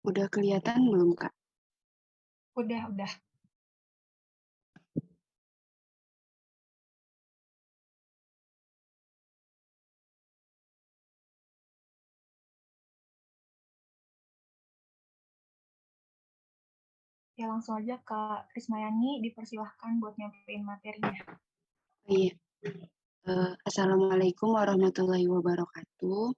Udah kelihatan belum, Kak? Udah. Ya langsung aja Kak Krismayani dipersilahkan buat nyampein materinya. Iya. Assalamualaikum warahmatullahi wabarakatuh.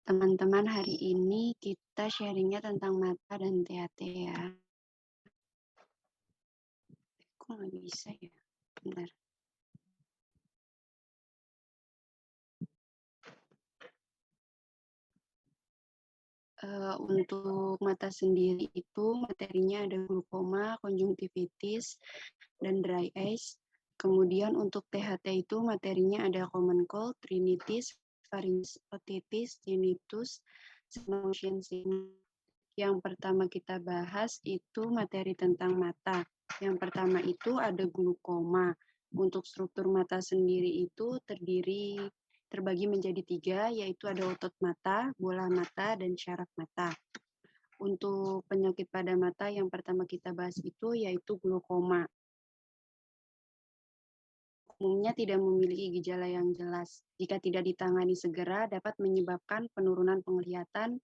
Teman-teman, hari ini kita sharingnya tentang mata dan THT ya. Kok nggak bisa ya? Bentar. Untuk mata sendiri itu materinya ada glaukoma, konjungtivitis, dan dry eyes. Kemudian untuk THT itu materinya ada common cold, rhinitis, pharyngitis, otitis, tinnitus, motion sickness. Yang pertama kita bahas itu materi tentang mata. Yang pertama itu ada glaukoma. Untuk struktur mata sendiri itu terbagi menjadi 3, yaitu ada otot mata, bola mata, dan syaraf mata. Untuk penyakit pada mata yang pertama kita bahas itu yaitu glaukoma. Umumnya tidak memiliki gejala yang jelas. Jika tidak ditangani segera, dapat menyebabkan penurunan penglihatan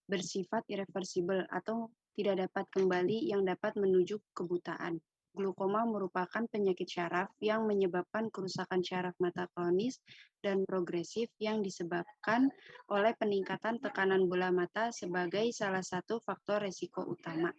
bersifat irreversibel atau tidak dapat kembali yang dapat menuju kebutaan. Glaukoma merupakan penyakit syaraf yang menyebabkan kerusakan syaraf mata kronis dan progresif yang disebabkan oleh peningkatan tekanan bola mata sebagai salah satu faktor resiko utama.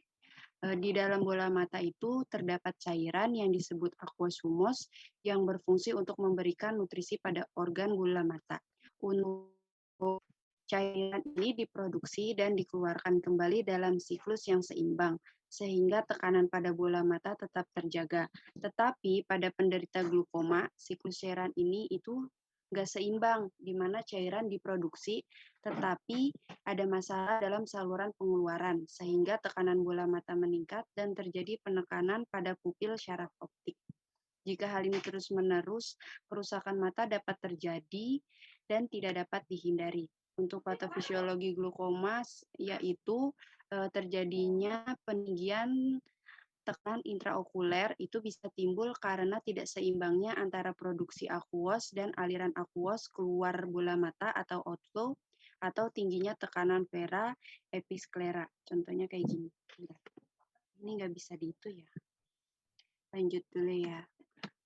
Di dalam bola mata itu terdapat cairan yang disebut aqueous humors yang berfungsi untuk memberikan nutrisi pada organ bola mata. Untuk cairan ini diproduksi dan dikeluarkan kembali dalam siklus yang seimbang, sehingga tekanan pada bola mata tetap terjaga. Tetapi pada penderita glaukoma, siklus cairan ini itu nggak seimbang, di mana cairan diproduksi, tetapi ada masalah dalam saluran pengeluaran, sehingga tekanan bola mata meningkat dan terjadi penekanan pada pupil syaraf optik. Jika hal ini terus-menerus, kerusakan mata dapat terjadi dan tidak dapat dihindari. Untuk patofisiologi glaukoma yaitu terjadinya peninggian tekanan intraokuler itu bisa timbul karena tidak seimbangnya antara produksi aqueous dan aliran aqueous keluar bola mata atau outflow atau tingginya tekanan vera episklera. Contohnya kayak gini. Ini nggak bisa di itu ya. Lanjut dulu ya.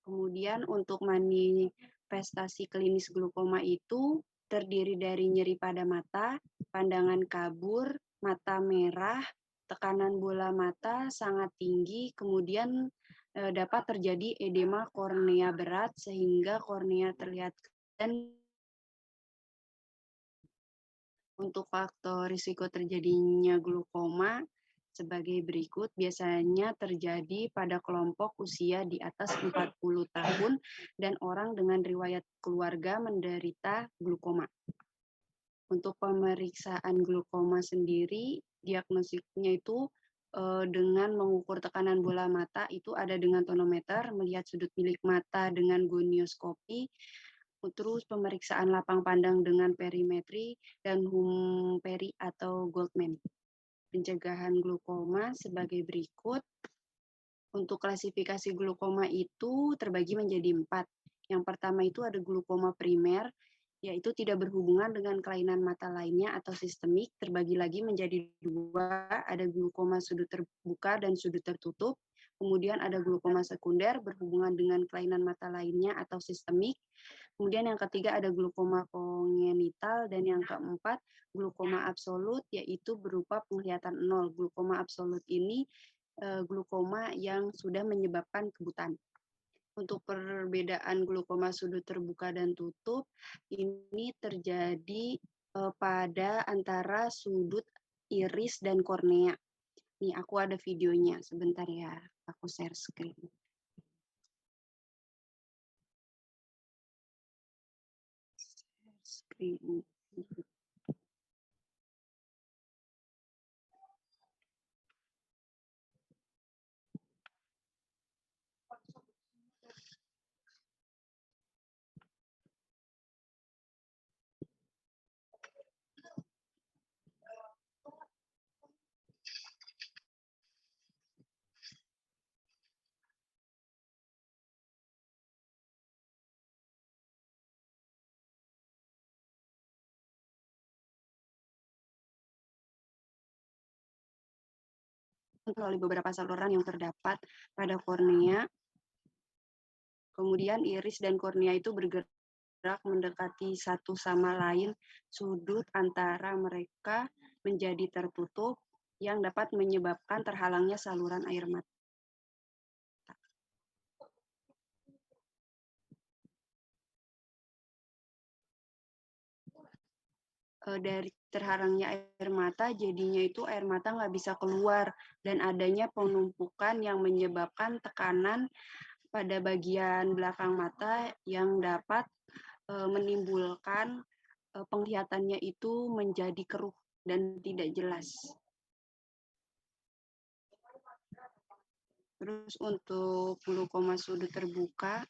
Kemudian untuk manifestasi klinis glaukoma itu terdiri dari nyeri pada mata, pandangan kabur, mata merah, tekanan bola mata sangat tinggi, kemudian dapat terjadi edema kornea berat sehingga kornea terlihat dan untuk faktor risiko terjadinya glaukoma sebagai berikut, biasanya terjadi pada kelompok usia di atas 40 tahun dan orang dengan riwayat keluarga menderita glaukoma. Untuk pemeriksaan glaukoma sendiri, diagnosisnya itu dengan mengukur tekanan bola mata itu ada dengan tonometer, melihat sudut milik mata dengan gonioskopi, terus pemeriksaan lapang pandang dengan perimetri dan Humphrey atau Goldman. Pencegahan glaukoma sebagai berikut. Untuk klasifikasi glaukoma itu terbagi menjadi 4. Yang pertama itu ada glaukoma primer, yaitu tidak berhubungan dengan kelainan mata lainnya atau sistemik, terbagi lagi menjadi 2, ada glaukoma sudut terbuka dan sudut tertutup. Kemudian ada glaukoma sekunder berhubungan dengan kelainan mata lainnya atau sistemik. Kemudian yang ketiga ada glaukoma kongenital dan yang keempat glaukoma absolut, yaitu berupa penglihatan nol. Glaukoma absolut ini glaukoma yang sudah menyebabkan kebutaan. Untuk perbedaan glaukoma sudut terbuka dan tutup, ini terjadi pada antara sudut iris dan kornea. Nih, aku ada videonya. Sebentar ya, aku share screen. Share screen. melalui beberapa saluran yang terdapat pada kornea. Kemudian iris dan kornea itu bergerak mendekati satu sama lain, sudut antara mereka menjadi tertutup yang dapat menyebabkan terhalangnya saluran air mata. Dari terhalangnya air mata, jadinya itu air mata nggak bisa keluar, dan adanya penumpukan yang menyebabkan tekanan pada bagian belakang mata yang dapat menimbulkan penglihatannya itu menjadi keruh dan tidak jelas. Terus untuk glukoma sudut terbuka,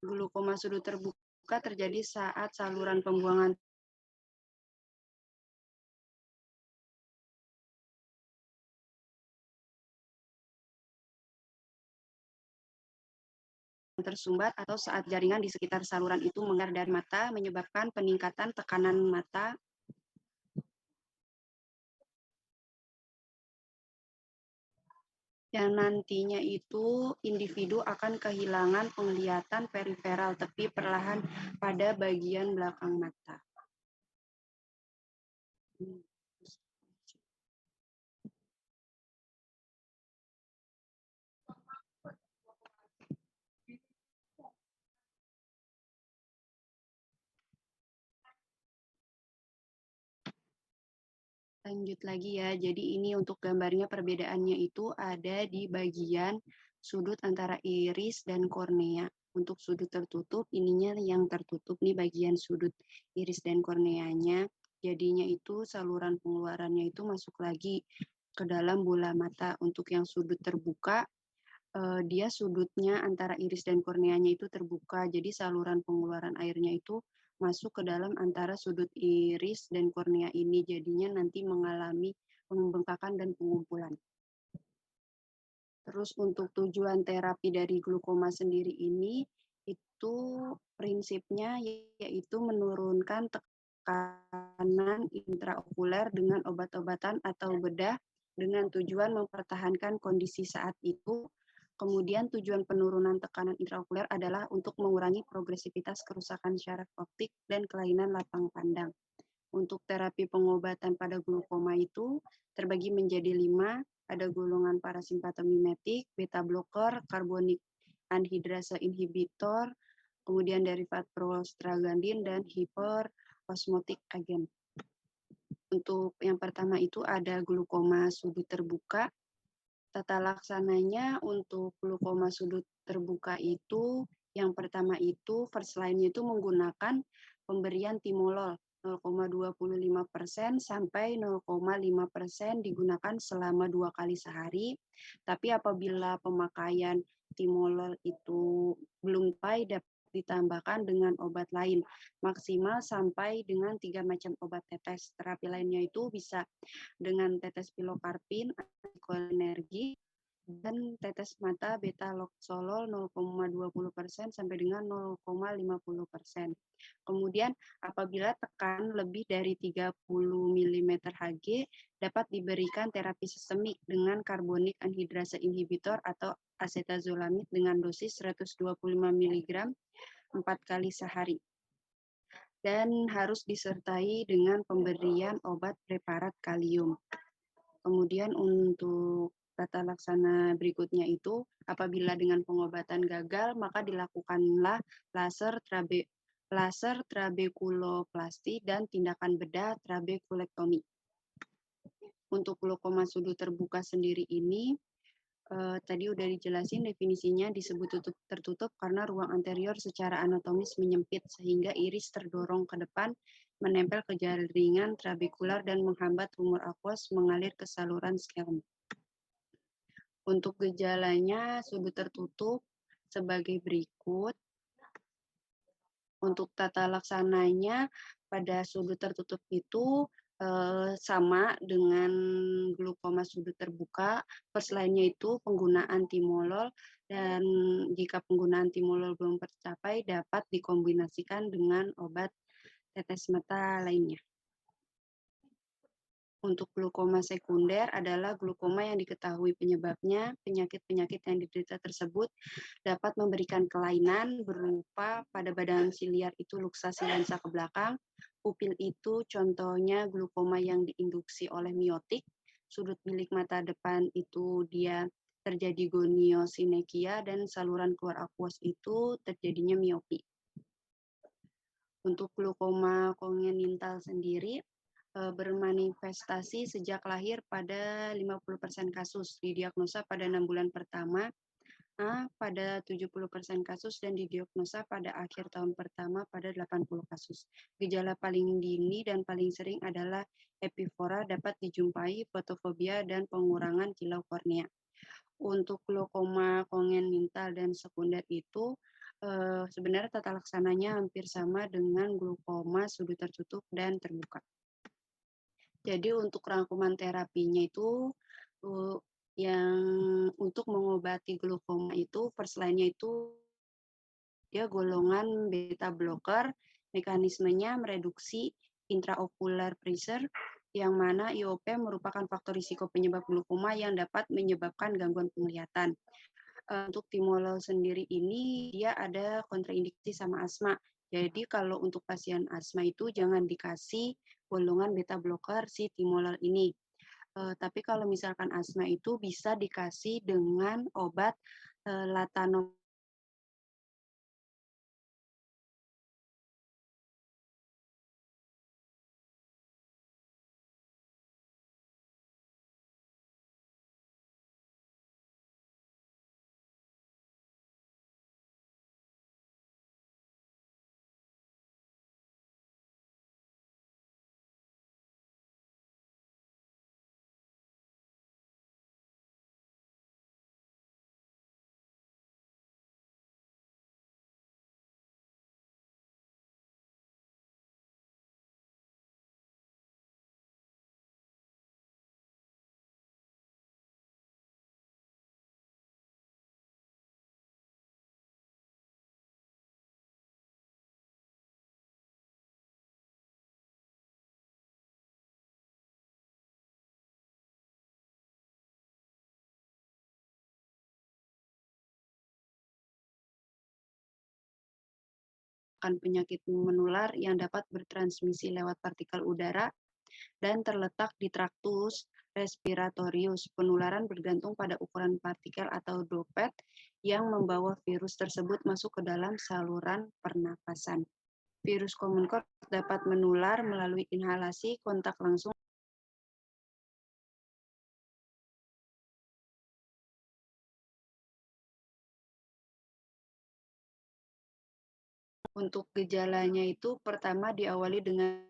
glukoma sudut terbuka terjadi saat saluran pembuangan tersumbat atau saat jaringan di sekitar saluran itu mengalir dari mata, menyebabkan peningkatan tekanan mata yang nantinya itu individu akan kehilangan penglihatan periferal tepi perlahan pada bagian belakang mata. Lanjut lagi ya, jadi ini untuk gambarnya perbedaannya itu ada di bagian sudut antara iris dan kornea. Untuk sudut tertutup, ininya yang tertutup nih bagian sudut iris dan korneanya. Jadinya itu saluran pengeluarannya itu masuk lagi ke dalam bola mata. Untuk yang sudut terbuka, dia sudutnya antara iris dan korneanya itu terbuka. Jadi saluran pengeluaran airnya itu masuk ke dalam antara sudut iris dan kornea ini, jadinya nanti mengalami pembengkakan dan pengumpulan. Terus untuk tujuan terapi dari glukoma sendiri ini, itu prinsipnya yaitu menurunkan tekanan intraokuler dengan obat-obatan atau bedah dengan tujuan mempertahankan kondisi saat itu. Kemudian tujuan penurunan tekanan intraokuler adalah untuk mengurangi progresivitas kerusakan syaraf optik dan kelainan lapang pandang. Untuk terapi pengobatan pada glukoma itu terbagi menjadi 5, ada golongan parasimpatomimetik, beta blocker, karbonik anhidrasa inhibitor, kemudian derivat prostaglandin, dan hiperosmotik agen. Untuk yang pertama itu ada glukoma sudut terbuka. Tata laksananya untuk glukoma sudut terbuka itu, yang pertama itu first line-nya itu menggunakan pemberian timolol 0,25% sampai 0,5% digunakan selama 2 kali sehari. Tapi apabila pemakaian timolol itu belum dapat ditambahkan dengan obat lain, maksimal sampai dengan 3 macam obat tetes. Terapi lainnya itu bisa dengan tetes pilokarpin, antikolinérgic, dan tetes mata beta-loksolol 0,20% sampai dengan 0,50%. Kemudian apabila tekan lebih dari 30 mm Hg, dapat diberikan terapi sistemik dengan karbonik anhidrasa inhibitor atau acetazolamid dengan dosis 125 mg 4 kali sehari. Dan harus disertai dengan pemberian obat preparat kalium. Kemudian untuk tata laksana berikutnya itu, apabila dengan pengobatan gagal, maka dilakukanlah laser trabekuloplasti dan tindakan bedah trabekulektomi. Untuk glukoma sudut terbuka sendiri ini, tadi udah dijelasin definisinya, disebut tertutup karena ruang anterior secara anatomis menyempit sehingga iris terdorong ke depan, menempel ke jaringan trabekular dan menghambat humor aqueous mengalir ke saluran skelm. Untuk gejalanya sudut tertutup sebagai berikut. Untuk tata laksananya pada sudut tertutup itu sama dengan glukoma sudut terbuka. First line-nya itu penggunaan timolol, dan jika penggunaan timolol belum tercapai dapat dikombinasikan dengan obat tetes mata lainnya. Untuk glukoma sekunder adalah glukoma yang diketahui penyebabnya. Penyakit-penyakit yang diderita tersebut dapat memberikan kelainan berupa pada badan siliar itu luksasi lensa ke belakang, pupil itu contohnya glukoma yang diinduksi oleh miotik, sudut bilik mata depan itu dia terjadi goniosinekia dan saluran keluar akuos itu terjadinya miopi. Untuk glukoma kongenital sendiri bermanifestasi sejak lahir pada 50% kasus, didiagnosa pada 6 bulan pertama, pada 70% kasus dan didiagnosa pada akhir tahun pertama pada 80 kasus. Gejala paling dini dan paling sering adalah epifora dapat dijumpai fotofobia dan pengurangan kilau kornea. Untuk glaukoma kongenital dan sekunder itu sebenarnya tata laksananya hampir sama dengan glaukoma sudut tertutup dan terbuka. Jadi untuk rangkuman terapinya itu yang untuk mengobati glaukoma itu first line-nya itu dia golongan beta blocker, mekanismenya mereduksi intraocular pressure yang mana IOP merupakan faktor risiko penyebab glaukoma yang dapat menyebabkan gangguan penglihatan. Untuk timolol sendiri ini dia ada kontraindikasi sama asma. Jadi kalau untuk pasien asma itu jangan dikasih golongan beta blocker si timolol ini. Tapi kalau misalkan asma itu bisa dikasih dengan obat latanol. Penyakit menular yang dapat bertransmisi lewat partikel udara dan terletak di traktus respiratorius. Penularan bergantung pada ukuran partikel atau droplet yang membawa virus tersebut masuk ke dalam saluran pernapasan. Virus common cold dapat menular melalui inhalasi, kontak langsung. Untuk gejalanya itu pertama diawali dengan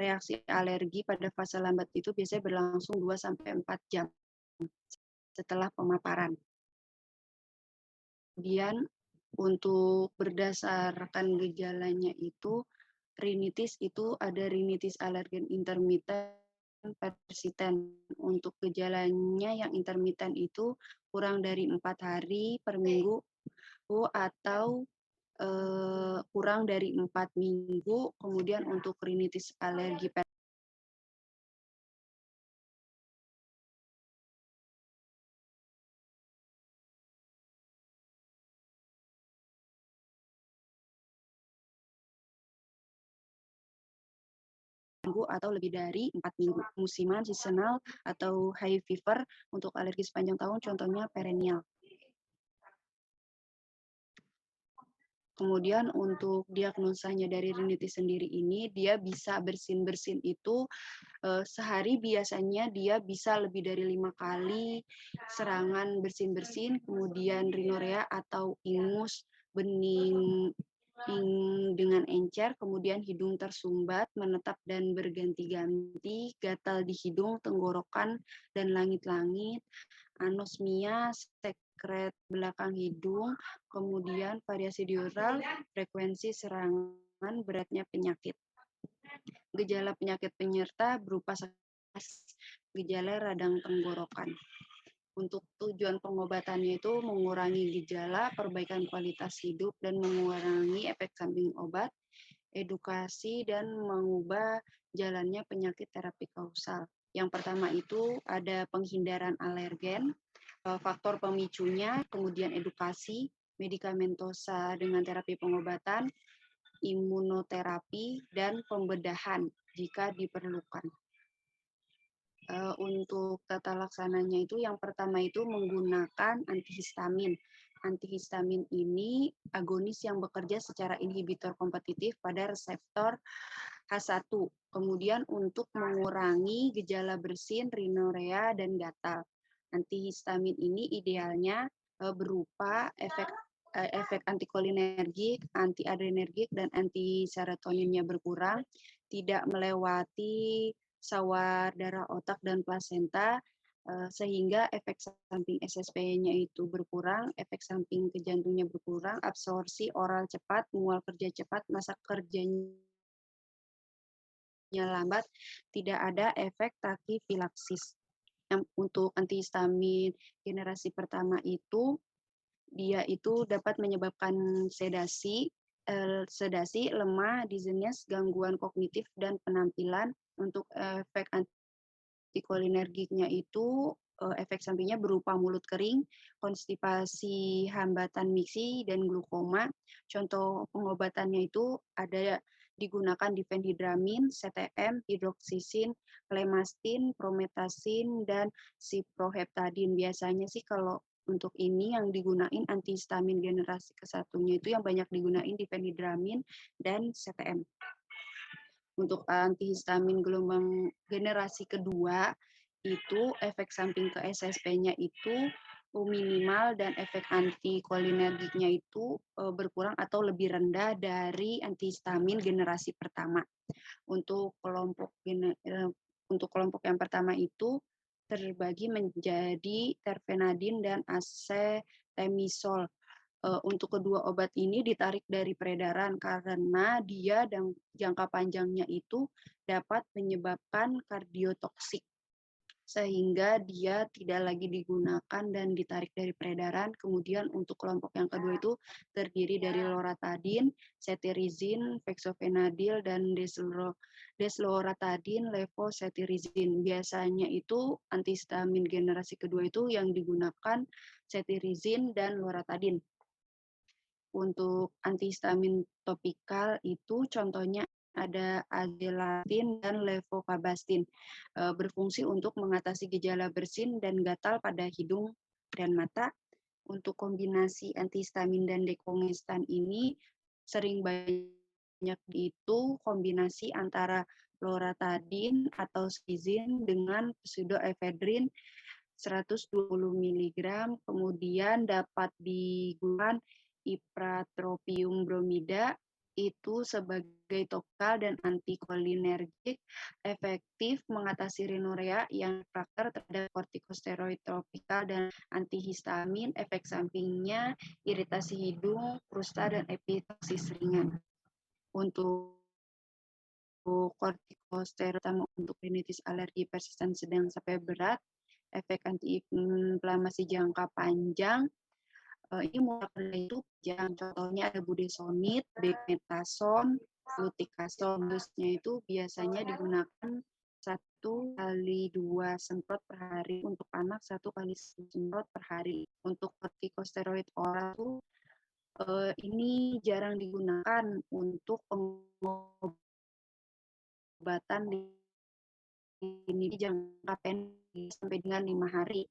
Reaksi alergi pada fase lambat itu biasanya berlangsung 2-4 jam setelah pemaparan. Kemudian untuk berdasarkan gejalanya itu, rinitis itu ada rinitis alergen intermiten persisten. Untuk gejalanya yang intermiten itu kurang dari 4 hari per minggu atau kurang dari 4 minggu. Kemudian untuk rinitis alergi minggu atau lebih dari 4 minggu. Musiman, seasonal, atau high fever untuk alergi sepanjang tahun, contohnya perennial. Kemudian untuk diagnosanya dari rinitis sendiri ini, dia bisa bersin-bersin itu sehari biasanya dia bisa lebih dari 5 kali serangan bersin-bersin, kemudian rinorea atau ingus, bening dengan encer, kemudian hidung tersumbat, menetap dan berganti-ganti, gatal di hidung, tenggorokan, dan langit-langit, anosmia, sekret belakang hidung, kemudian variasi diural, frekuensi serangan, beratnya penyakit. Gejala penyakit penyerta berupa gejala radang tenggorokan. Untuk tujuan pengobatannya itu mengurangi gejala, perbaikan kualitas hidup, dan mengurangi efek samping obat, edukasi, dan mengubah jalannya penyakit terapi kausal. Yang pertama itu ada penghindaran alergen, faktor pemicunya, kemudian edukasi, medikamentosa dengan terapi pengobatan, imunoterapi, dan pembedahan jika diperlukan. Untuk tata laksananya itu yang pertama itu menggunakan antihistamin. Antihistamin ini agonis yang bekerja secara inhibitor kompetitif pada reseptor H1. Kemudian untuk mengurangi gejala bersin, rinorea, dan gatal. Antihistamin ini idealnya berupa efek antikolinergik, antiadrenergik, dan antiserotoninnya berkurang, tidak melewati sawar darah otak dan plasenta, sehingga efek samping SSP-nya itu berkurang, efek samping ke jantungnya berkurang, absorpsi oral cepat, mual kerja cepat, masa kerjanya lambat, tidak ada efek takifilaksis. Untuk antihistamin generasi pertama itu, dia itu dapat menyebabkan sedasi, lemah, dizziness, gangguan kognitif, dan penampilan. Untuk efek antikolinergiknya itu efek sampingnya berupa mulut kering, konstipasi, hambatan miksi, dan glukoma. Contoh pengobatannya itu ada digunakan difenhidramin, CTM, hidroksisin, lemastin, prometasin, dan siproheptadin. Biasanya sih kalau untuk ini yang digunain antihistamin generasi ke-1-nya itu yang banyak digunain difenhidramin dan CTM. Untuk antihistamin gelombang generasi kedua, itu efek samping ke SSP-nya itu minimal dan efek antikolinergiknya itu berkurang atau lebih rendah dari antihistamin generasi pertama. Untuk kelompok yang pertama itu terbagi menjadi terfenadin dan acetamidol. Untuk kedua obat ini ditarik dari peredaran karena dia dan jangka panjangnya itu dapat menyebabkan kardiotoksik, sehingga dia tidak lagi digunakan dan ditarik dari peredaran. Kemudian untuk kelompok yang kedua itu terdiri dari loratadin, cetirizine, fexofenadil, dan desloratadin, levocetirizine. Biasanya itu antihistamin generasi kedua itu yang digunakan cetirizine dan loratadin. Untuk antihistamin topikal itu contohnya ada azelatin dan levofabastin, berfungsi untuk mengatasi gejala bersin dan gatal pada hidung dan mata. Untuk kombinasi antihistamin dan dekongestan ini sering banyak itu kombinasi antara loratadin atau skizin dengan pseudoephedrine 120 mg, kemudian dapat digunakan ipratropium bromida itu sebagai tokal dan antikolinergik efektif mengatasi rhinorrhea yang refraktor terhadap kortikosteroid tropikal dan antihistamin. Efek sampingnya iritasi hidung, krusta, dan epitoksis ringan. Untuk kortikosteroid terutama untuk rinitis alergi persisten sedang sampai berat, efek antiinflamasi jangka panjang. Ini mulai itu yang contohnya ada budesonid, becmetazone, fluticasone. Dosisnya itu biasanya digunakan 1 kali 2 semprot per hari untuk anak, 1 kali 1 semprot per hari. Untuk kortikosteroid oral itu ini jarang digunakan untuk pengobatan ini jangka pendek sampai dengan 5 hari.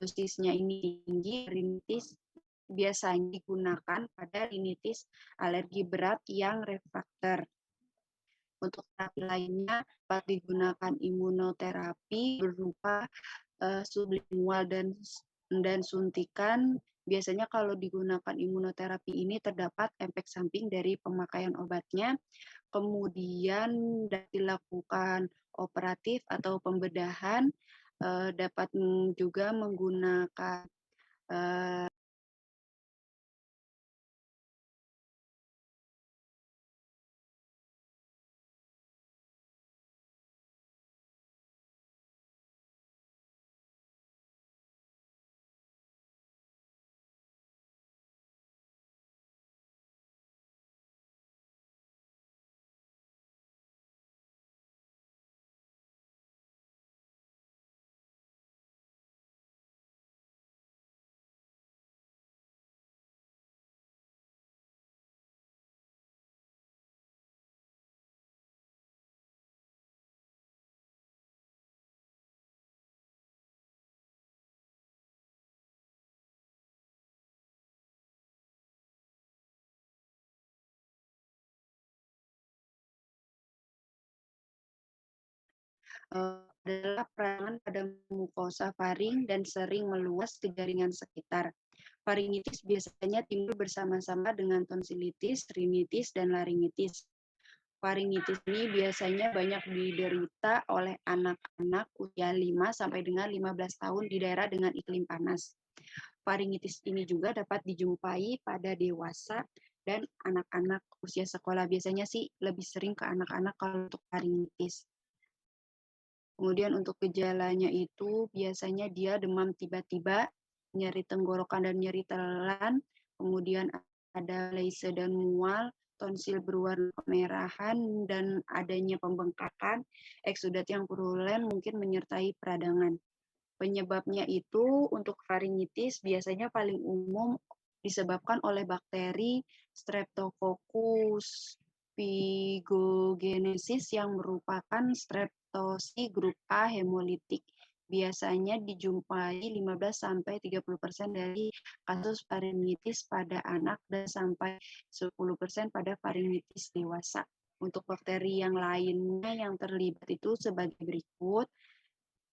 Dosisnya ini tinggi, rinitis biasanya digunakan pada rinitis alergi berat yang refraktor. Untuk terapi lainnya dapat digunakan imunoterapi berupa sublingual dan suntikan. Biasanya kalau digunakan imunoterapi ini terdapat efek samping dari pemakaian obatnya. Kemudian dilakukan operatif atau pembedahan, dapat juga menggunakan adalah peradangan pada mukosa faring dan sering meluas ke jaringan sekitar. Faringitis biasanya timbul bersama-sama dengan tonsilitis, rinitis, dan laringitis. Faringitis ini biasanya banyak diderita oleh anak-anak usia 5 sampai dengan 15 tahun di daerah dengan iklim panas. Faringitis ini juga dapat dijumpai pada dewasa dan anak-anak usia sekolah. Biasanya sih lebih sering ke anak-anak kalau untuk faringitis. Kemudian untuk gejalanya itu biasanya dia demam tiba-tiba, nyeri tenggorokan dan nyeri telan, kemudian ada leise dan mual, tonsil berwarna kemerahan, dan adanya pembengkakan, eksudat yang purulen mungkin menyertai peradangan. Penyebabnya itu untuk faringitis biasanya paling umum disebabkan oleh bakteri Streptococcus pyogenesis yang merupakan streptosi grup A hemolitik. Biasanya dijumpai 15-30% dari kasus faringitis pada anak dan sampai 10% pada faringitis dewasa. Untuk bakteri yang lainnya yang terlibat itu sebagai berikut.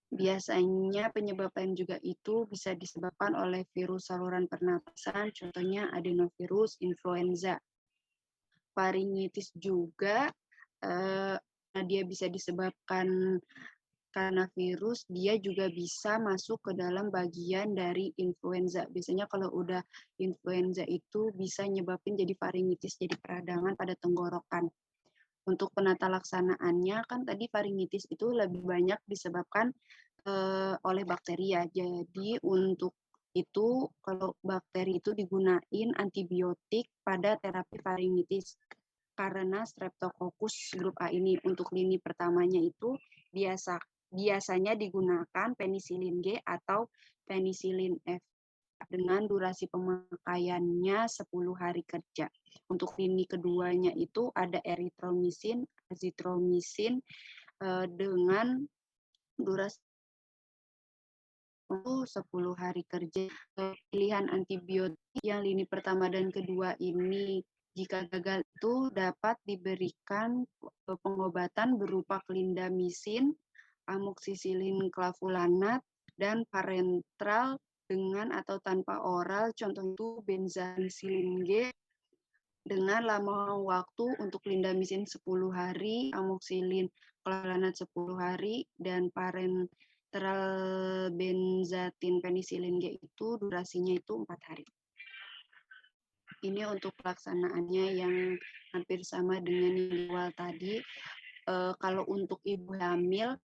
Biasanya penyebabnya juga itu bisa disebabkan oleh virus saluran pernapasan, contohnya adenovirus, influenza. Faringitis juga, dia bisa disebabkan karena virus, dia juga bisa masuk ke dalam bagian dari influenza. Biasanya kalau udah influenza itu bisa nyebabin jadi faringitis, jadi peradangan pada tenggorokan. Untuk penata laksanaannya kan tadi faringitis itu lebih banyak disebabkan oleh bakteri ya. Jadi untuk itu kalau bakteri itu digunain antibiotik pada terapi faringitis karena Streptococcus grup A ini. Untuk lini pertamanya itu biasanya digunakan penisilin G atau penisilin F dengan durasi pemakaiannya 10 hari kerja. Untuk lini keduanya itu ada eritromisin, azitromisin dengan durasi 10 hari kerja. Pilihan antibiotik yang lini pertama dan kedua ini jika gagal itu dapat diberikan pengobatan berupa clindamycin, amoxicillin clavulanat, dan parenteral dengan atau tanpa oral, contoh itu benzanicillin G, dengan lama waktu untuk clindamycin 10 hari, amoxicillin clavulanate 10 hari, dan parenteral benzathine penicillin G itu durasinya itu 4 hari. Ini untuk pelaksanaannya yang hampir sama dengan yang di awal tadi. Kalau untuk ibu hamil,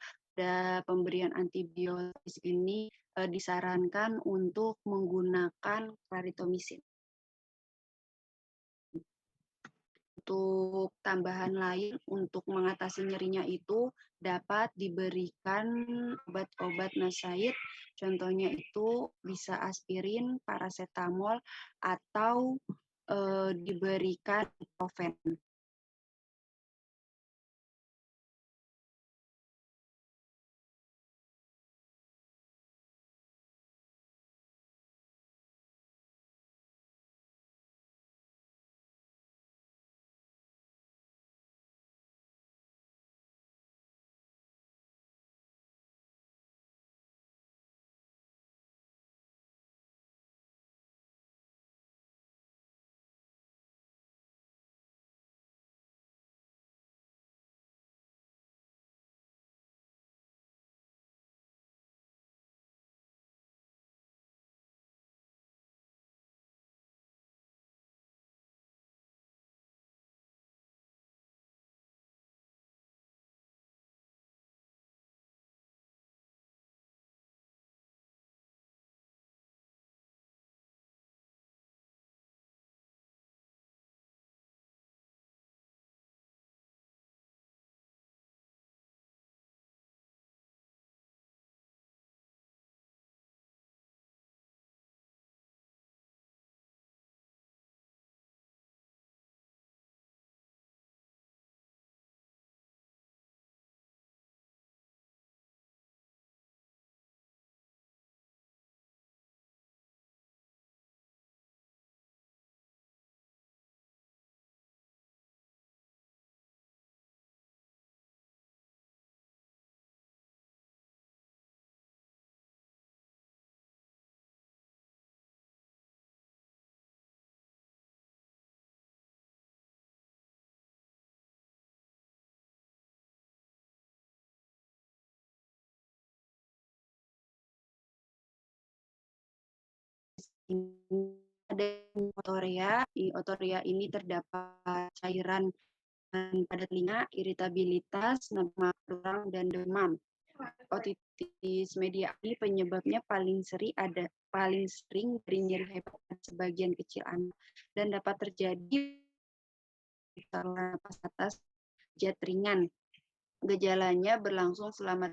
pemberian antibiotik ini disarankan untuk menggunakan clarithromycin. Untuk tambahan lain untuk mengatasi nyerinya itu dapat diberikan obat-obat NSAID, contohnya itu bisa aspirin, paracetamol, atau diberikan ibuprofen. Ada otoria ini terdapat cairan pada telinga, iritabilitas, nama kurang, dan demam. Otitis media ini penyebabnya paling sering dari nyeri hebat pada sebagian kecil anak dan dapat terjadi di saluran napas atas jet ringan. Gejalanya berlangsung selama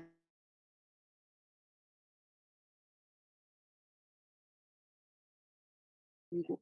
minggu.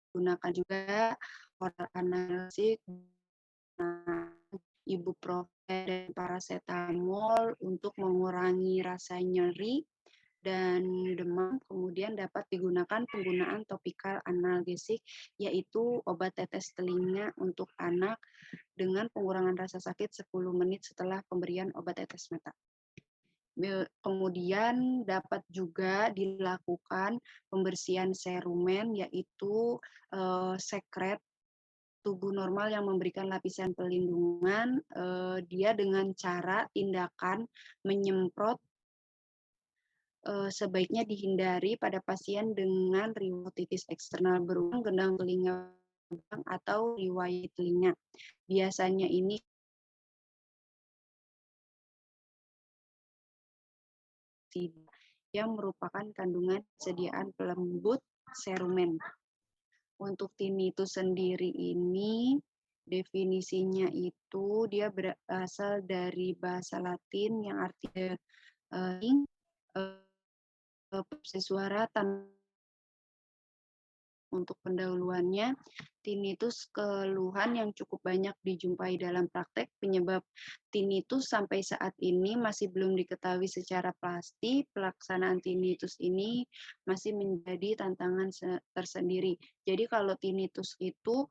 Gunakan juga oral analgesik, ibuprofen dan paracetamol untuk mengurangi rasa nyeri dan demam. Kemudian dapat digunakan penggunaan topikal analgesik, yaitu obat tetes telinga untuk anak dengan pengurangan rasa sakit 10 menit setelah pemberian obat tetes mata. Kemudian dapat juga dilakukan pembersihan serumen, yaitu sekret tubuh normal yang memberikan lapisan pelindungan, dia dengan cara tindakan menyemprot sebaiknya dihindari pada pasien dengan riwayat eksternal berulang, gendang telinga atau riwayat telinga. Biasanya ini tidak yang merupakan kandungan sediaan pelembut serumen. Untuk tinnitus sendiri ini definisinya itu dia berasal dari bahasa Latin yang artinya suara tanpa. Untuk pendahuluannya, tinnitus keluhan yang cukup banyak dijumpai dalam praktek. Penyebab tinnitus sampai saat ini masih belum diketahui secara pasti. Pelaksanaan tinnitus ini masih menjadi tantangan tersendiri. Jadi kalau tinnitus itu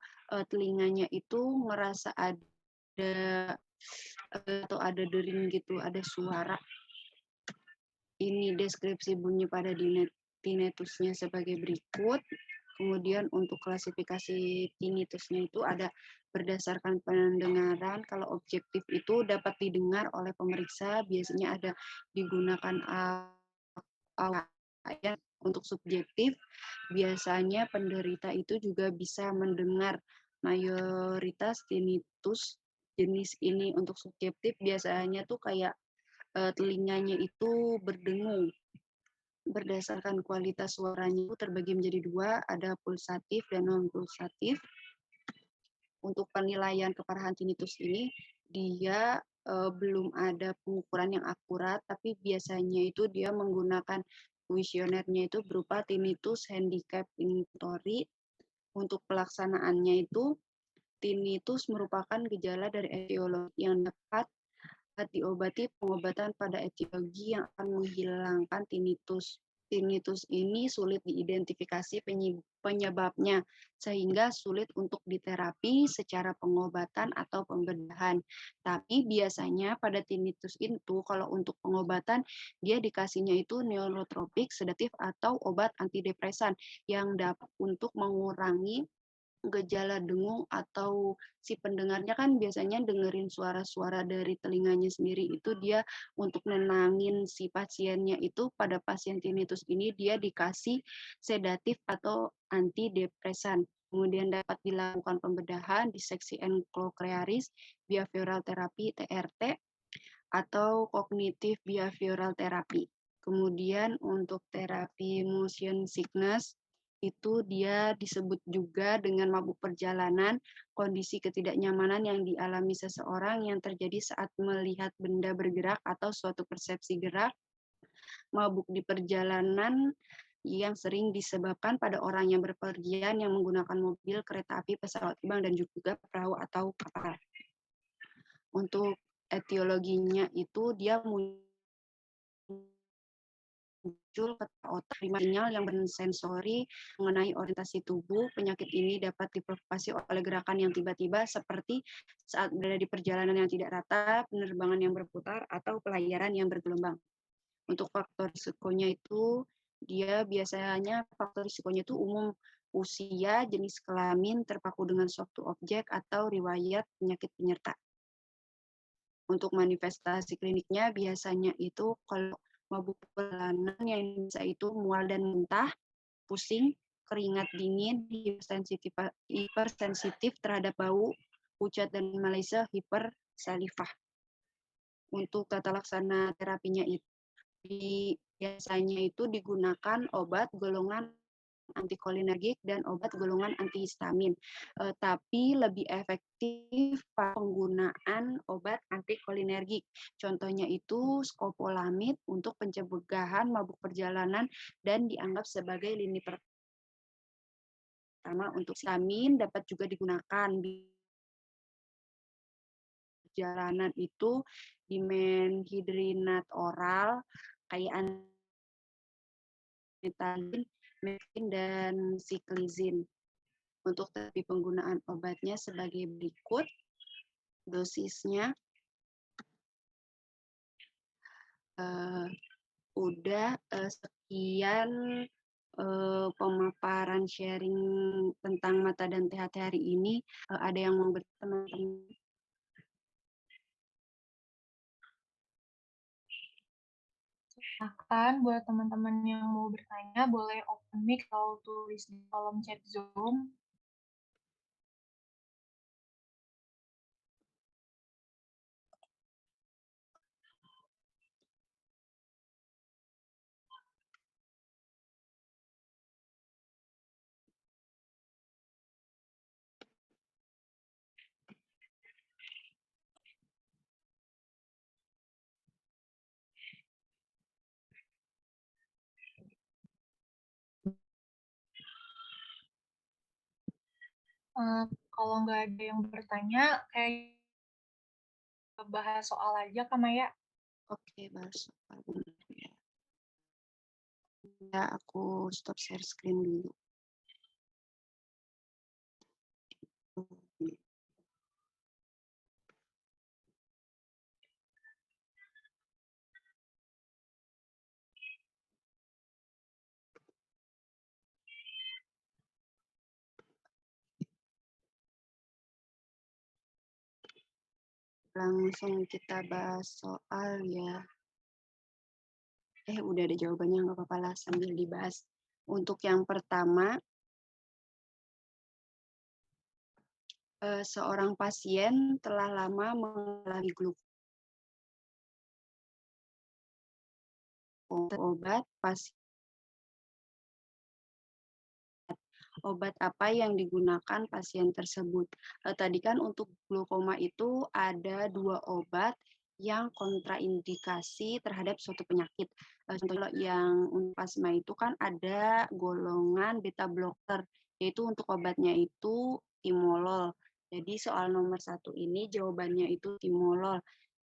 telinganya itu ngerasa ada atau ada dering gitu, ada suara. Ini deskripsi bunyi pada tinnitusnya sebagai berikut. Kemudian untuk klasifikasi tinnitusnya itu ada berdasarkan pendengaran. Kalau objektif itu dapat didengar oleh pemeriksa, biasanya ada digunakan alat. Untuk subjektif, biasanya penderita itu juga bisa mendengar. Mayoritas tinnitus jenis ini untuk subjektif biasanya tuh kayak telinganya itu berdengung. Berdasarkan kualitas suaranya itu terbagi menjadi dua, ada pulsatif dan non-pulsatif. Untuk penilaian keparahan tinnitus ini, dia belum ada pengukuran yang akurat, tapi biasanya itu dia menggunakan kuesionernya itu berupa tinnitus handicap inventory. Untuk pelaksanaannya itu, tinnitus merupakan gejala dari etiologi yang dapat diobati pengobatan pada etiologi yang akan menghilangkan tinnitus. Tinnitus ini sulit diidentifikasi penyebabnya, sehingga sulit untuk diterapi secara pengobatan atau pembedahan. Tapi biasanya pada tinnitus itu, kalau untuk pengobatan, dia dikasihnya itu neurotropik, sedatif, atau obat antidepresan yang dapat untuk mengurangi gejala dengung atau si pendengarnya kan biasanya dengerin suara-suara dari telinganya sendiri itu dia untuk nenangin si pasiennya itu pada pasien tinnitus ini dia dikasih sedatif atau antidepresan. Kemudian dapat dilakukan pembedahan, diseksi endokriniaris, behavioral therapy TRT, atau cognitive behavioral therapy. Kemudian untuk terapi motion sickness itu dia disebut juga dengan mabuk perjalanan, kondisi ketidaknyamanan yang dialami seseorang yang terjadi saat melihat benda bergerak atau suatu persepsi gerak. Mabuk di perjalanan yang sering disebabkan pada orang yang berpergian yang menggunakan mobil, kereta api, pesawat terbang, dan juga perahu atau kapal. Untuk etiologinya itu dia muncul ketika otak terima sinyal yang bersensori mengenai orientasi tubuh. Penyakit ini dapat diprovokasi oleh gerakan yang tiba-tiba seperti saat berada di perjalanan yang tidak rata, penerbangan yang berputar, atau pelayaran yang bergelombang. Untuk faktor risikonya itu, dia biasanya faktor risikonya itu umum usia, jenis kelamin, terpaku dengan suatu objek, atau riwayat penyakit penyerta. Untuk manifestasi kliniknya biasanya itu kalau mabuk perjalanan yang bisa itu mual dan muntah, pusing, keringat dingin, hipersensitif terhadap bau, pucat dan malaise, hipersalivah. Untuk tata laksana terapinya itu biasanya itu digunakan obat golongan antikolinergik dan obat golongan antihistamin. Tapi lebih efektif penggunaan obat antikolinergik. Contohnya itu scopolamid untuk pencegahan mabuk perjalanan dan dianggap sebagai lini pertama untuk histamin dapat juga digunakan di perjalanan itu dimenhidrinat oral kayak amitriptyline, metformin, dan siklizin. Untuk terapi penggunaan obatnya sebagai berikut, dosisnya udah sekian pemaparan sharing tentang mata dan THT hari ini. Ada yang mau teman-teman? Silahkan buat teman-teman yang mau bertanya, boleh open mic atau tulis di kolom chat Zoom. Kalau nggak ada yang bertanya, kayak bahas soal aja, Kak Maya. Oke, bahas soal benar ya. Ya, aku stop share screen dulu. Langsung kita bahas soal ya. Udah ada jawabannya, nggak apa-apa lah sambil dibahas. Untuk yang pertama, seorang pasien telah lama mengalami obat, obat apa yang digunakan pasien tersebut. Tadi kan untuk glaukoma itu ada 2 obat yang kontraindikasi terhadap suatu penyakit. Contoh yang untuk asma itu kan ada golongan beta blocker, yaitu untuk obatnya itu timolol. Jadi soal nomor 1 ini jawabannya itu timolol.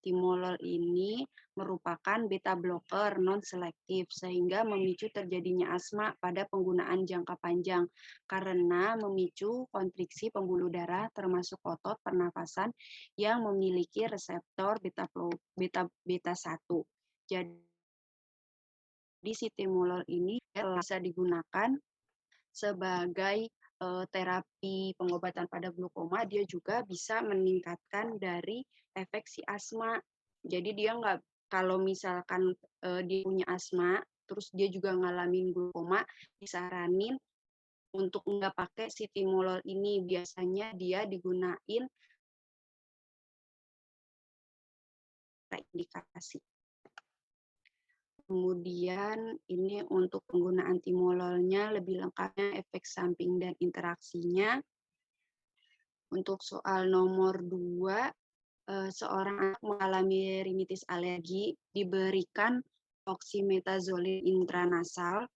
Timolol ini merupakan beta blocker non-selektif sehingga memicu terjadinya asma pada penggunaan jangka panjang karena memicu kontriksi pembuluh darah termasuk otot pernafasan yang memiliki reseptor beta 1. Jadi si timolol ini bisa digunakan sebagai terapi pengobatan pada glaukoma, dia juga bisa meningkatkan dari efek si asma. Jadi dia nggak, kalau misalkan dia punya asma, terus dia juga ngalamin glaukoma, disaranin untuk nggak pakai si timolol ini. Biasanya dia digunain indikasi. Kemudian ini untuk penggunaan timololnya lebih lengkapnya efek samping dan interaksinya. Untuk soal nomor 2, seorang anak mengalami rinitis alergi diberikan oxymetazoline intranasal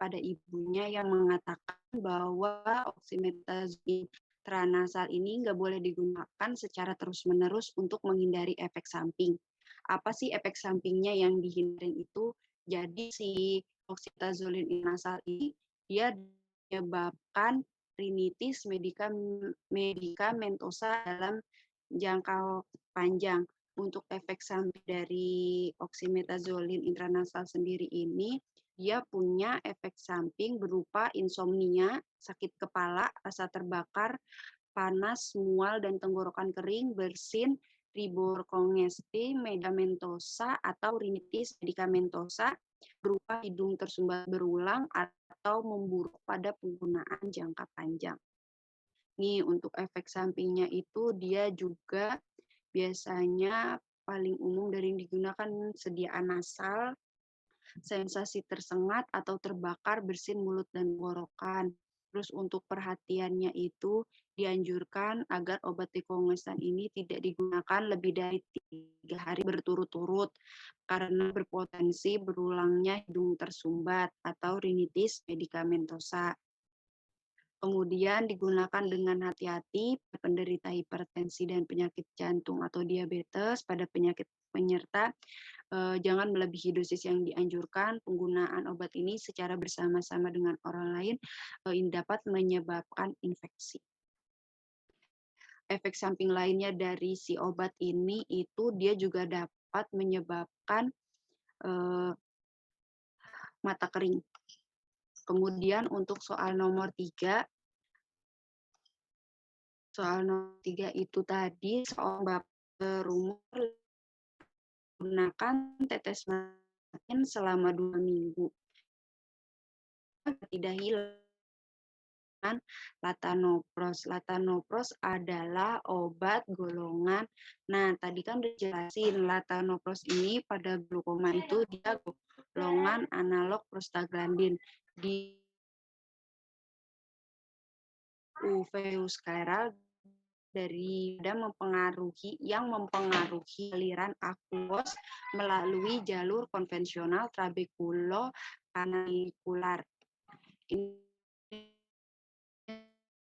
pada ibunya yang mengatakan bahwa oxymetazoline intranasal ini nggak boleh digunakan secara terus-menerus untuk menghindari efek samping. Apa sih efek sampingnya yang dihindarin itu? Jadi si oxymetazoline intranasal ini dia menyebabkan rinitis medikamentosa dalam jangka panjang. Untuk efek samping dari oxymetazoline intranasal sendiri ini, dia punya efek samping berupa insomnia, sakit kepala, rasa terbakar, panas, mual, dan tenggorokan kering, bersin, ribur kongesti, medikamentosa, atau rinitis medikamentosa, berupa hidung tersumbat berulang atau memburuk pada penggunaan jangka panjang. Nih, untuk efek sampingnya itu dia juga biasanya paling umum dari yang digunakan sediaan nasal, sensasi tersengat atau terbakar, bersin mulut dan tenggorokan. Terus untuk perhatiannya itu dianjurkan agar obat dekongestan ini tidak digunakan lebih dari 3 hari berturut-turut karena berpotensi berulangnya hidung tersumbat atau rinitis medikamentosa. Kemudian digunakan dengan hati-hati pada penderita hipertensi dan penyakit jantung atau diabetes, pada penyakit penyerta jangan melebihi dosis yang dianjurkan. Penggunaan obat ini secara bersama-sama dengan orang lain ini dapat menyebabkan infeksi. Efek samping lainnya dari si obat ini itu dia juga dapat dapat menyebabkan mata kering. Kemudian untuk soal nomor 3 itu tadi seorang bapak berumur gunakan tetes mata selama 2 minggu. Tidak hilang latanopros. Latanopros adalah obat golongan. Nah, tadi kan udah jelasin latanopros ini pada glaukoma itu dia golongan analog prostaglandin. Di uveoskleral yang mempengaruhi aliran aqueous melalui jalur konvensional trabekulokanalikular. Ini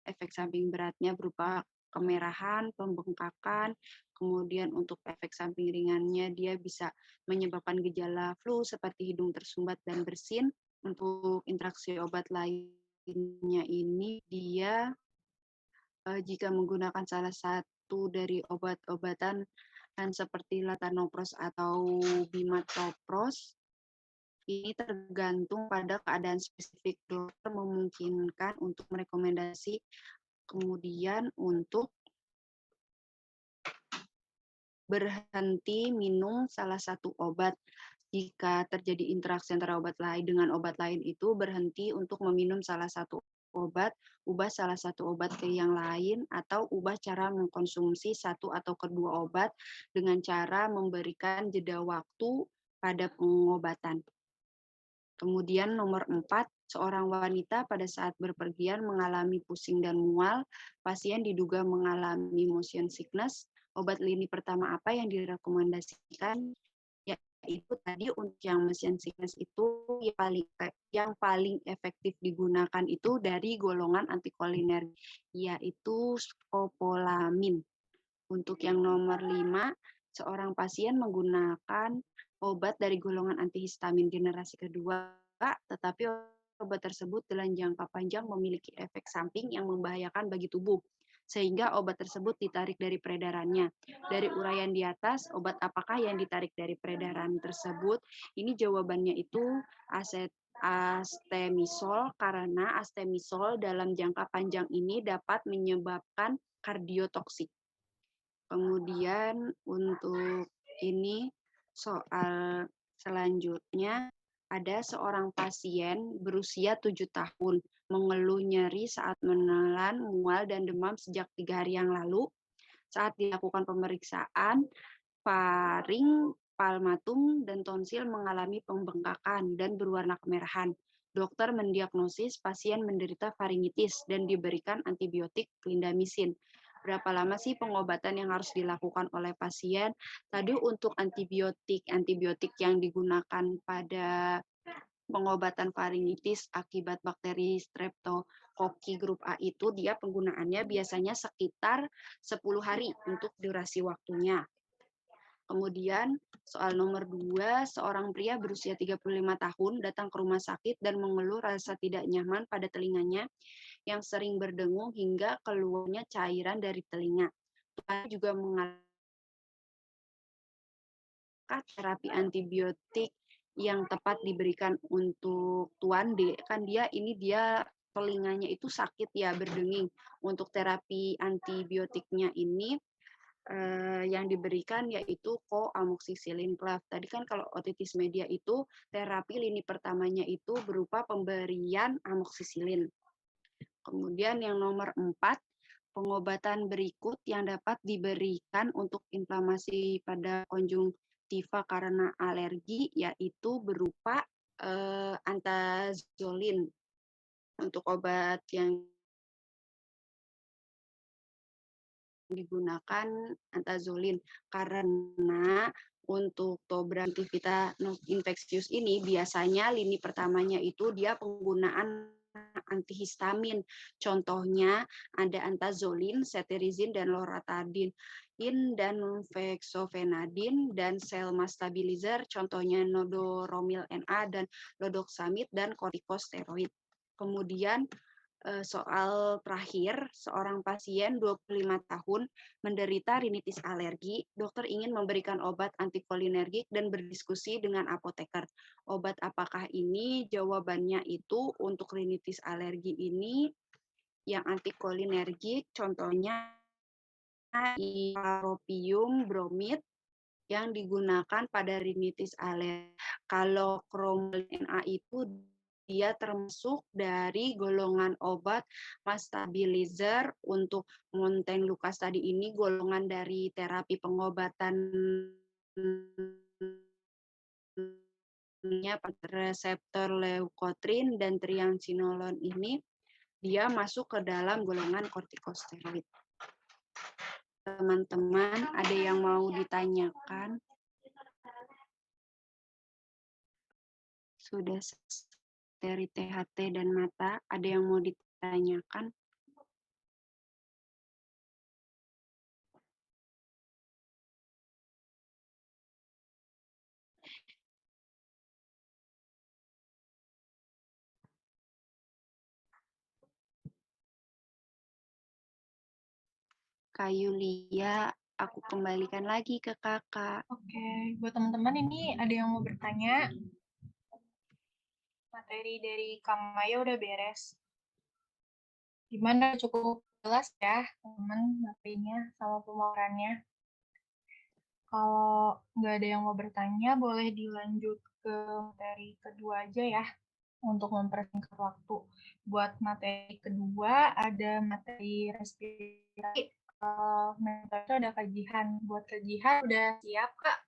efek samping beratnya berupa kemerahan, pembengkakan, kemudian untuk efek samping ringannya dia bisa menyebabkan gejala flu seperti hidung tersumbat dan bersin. Untuk interaksi obat lainnya ini dia jika menggunakan salah satu dari obat-obatan seperti latanopros atau bimatopros, ini tergantung pada keadaan spesifik. Dokter memungkinkan untuk merekomendasi kemudian untuk berhenti minum salah satu obat. Jika terjadi interaksi antara obat lain dengan obat lain itu berhenti untuk meminum salah satu obat, ubah salah satu obat ke yang lain, atau ubah cara mengkonsumsi satu atau kedua obat dengan cara memberikan jeda waktu pada pengobatan. Kemudian nomor 4, seorang wanita pada saat berpergian mengalami pusing dan mual, pasien diduga mengalami motion sickness. Obat lini pertama apa yang direkomendasikan? Yaitu tadi untuk yang motion sickness itu yang paling efektif digunakan itu dari golongan antikolinergi, yaitu skopolamin. Untuk yang nomor 5, seorang pasien menggunakan obat dari golongan antihistamin generasi kedua, tetapi obat tersebut dalam jangka panjang memiliki efek samping yang membahayakan bagi tubuh, sehingga obat tersebut ditarik dari peredarannya. Dari uraian di atas, obat apakah yang ditarik dari peredaran tersebut? Ini jawabannya itu astemisol, karena astemisol dalam jangka panjang ini dapat menyebabkan kardiotoksik. Kemudian untuk ini soal selanjutnya, ada seorang pasien berusia 7 tahun mengeluh nyeri saat menelan, mual, dan demam sejak 3 hari yang lalu. Saat dilakukan pemeriksaan, faring, palmatum, dan tonsil mengalami pembengkakan dan berwarna kemerahan. Dokter mendiagnosis pasien menderita faringitis dan diberikan antibiotik clindamycin. Berapa lama sih pengobatan yang harus dilakukan oleh pasien? Tadi untuk antibiotik yang digunakan pada pengobatan faringitis akibat bakteri Streptococcus grup A itu dia penggunaannya biasanya sekitar 10 hari untuk durasi waktunya. Kemudian soal nomor 2, seorang pria berusia 35 tahun datang ke rumah sakit dan mengeluh rasa tidak nyaman pada telinganya yang sering berdengung hingga keluarnya cairan dari telinga. Tuan juga mengalami terapi antibiotik yang tepat diberikan untuk Tuan D. Kan dia telinganya itu sakit ya, berdenging. Untuk terapi antibiotiknya ini yang diberikan yaitu coamoxicillin clav. Tadi kan kalau otitis media itu terapi lini pertamanya itu berupa pemberian amoxicillin. Kemudian yang nomor 4, pengobatan berikut yang dapat diberikan untuk inflamasi pada konjungtiva karena alergi yaitu berupa antazolin. Untuk obat yang digunakan antazolin karena untuk Tobrantivita infectius ini biasanya lini pertamanya itu dia penggunaan antihistamin. Contohnya ada antazolin, cetirizine, dan loratadin, dan fexofenadin, dan selma stabilizer, contohnya nodoromil NA dan lodoxamid, dan kortikosteroid. Kemudian Soal terakhir, seorang pasien 25 tahun menderita rinitis alergi. Dokter ingin memberikan obat antikolinergik dan berdiskusi dengan apoteker. Obat apakah ini? Jawabannya itu untuk rinitis alergi ini yang antikolinergik, contohnya ipratropium bromid yang digunakan pada rinitis alergi. Kalau Cromolyn A itu dia termasuk dari golongan obat fast stabilizer. Untuk Montelukast tadi ini golongan dari terapi pengobatan reseptor leukotrin, dan triamcinolone ini dia masuk ke dalam golongan kortikosteroid. Teman-teman, ada yang mau ditanyakan? Sudah dari THT dan mata, ada yang mau ditanyakan? Kak Yulia, aku kembalikan lagi ke kakak. Oke, buat teman-teman ini ada yang mau bertanya? Materi dari Kang Maya udah beres. Gimana, cukup jelas ya teman materinya sama pemaparannya? Kalau nggak ada yang mau bertanya, boleh dilanjut ke materi kedua aja ya, untuk mempersingkat waktu. Buat materi kedua, ada materi respirasi. Metode ada kajian. Buat kajian udah siap, Kak?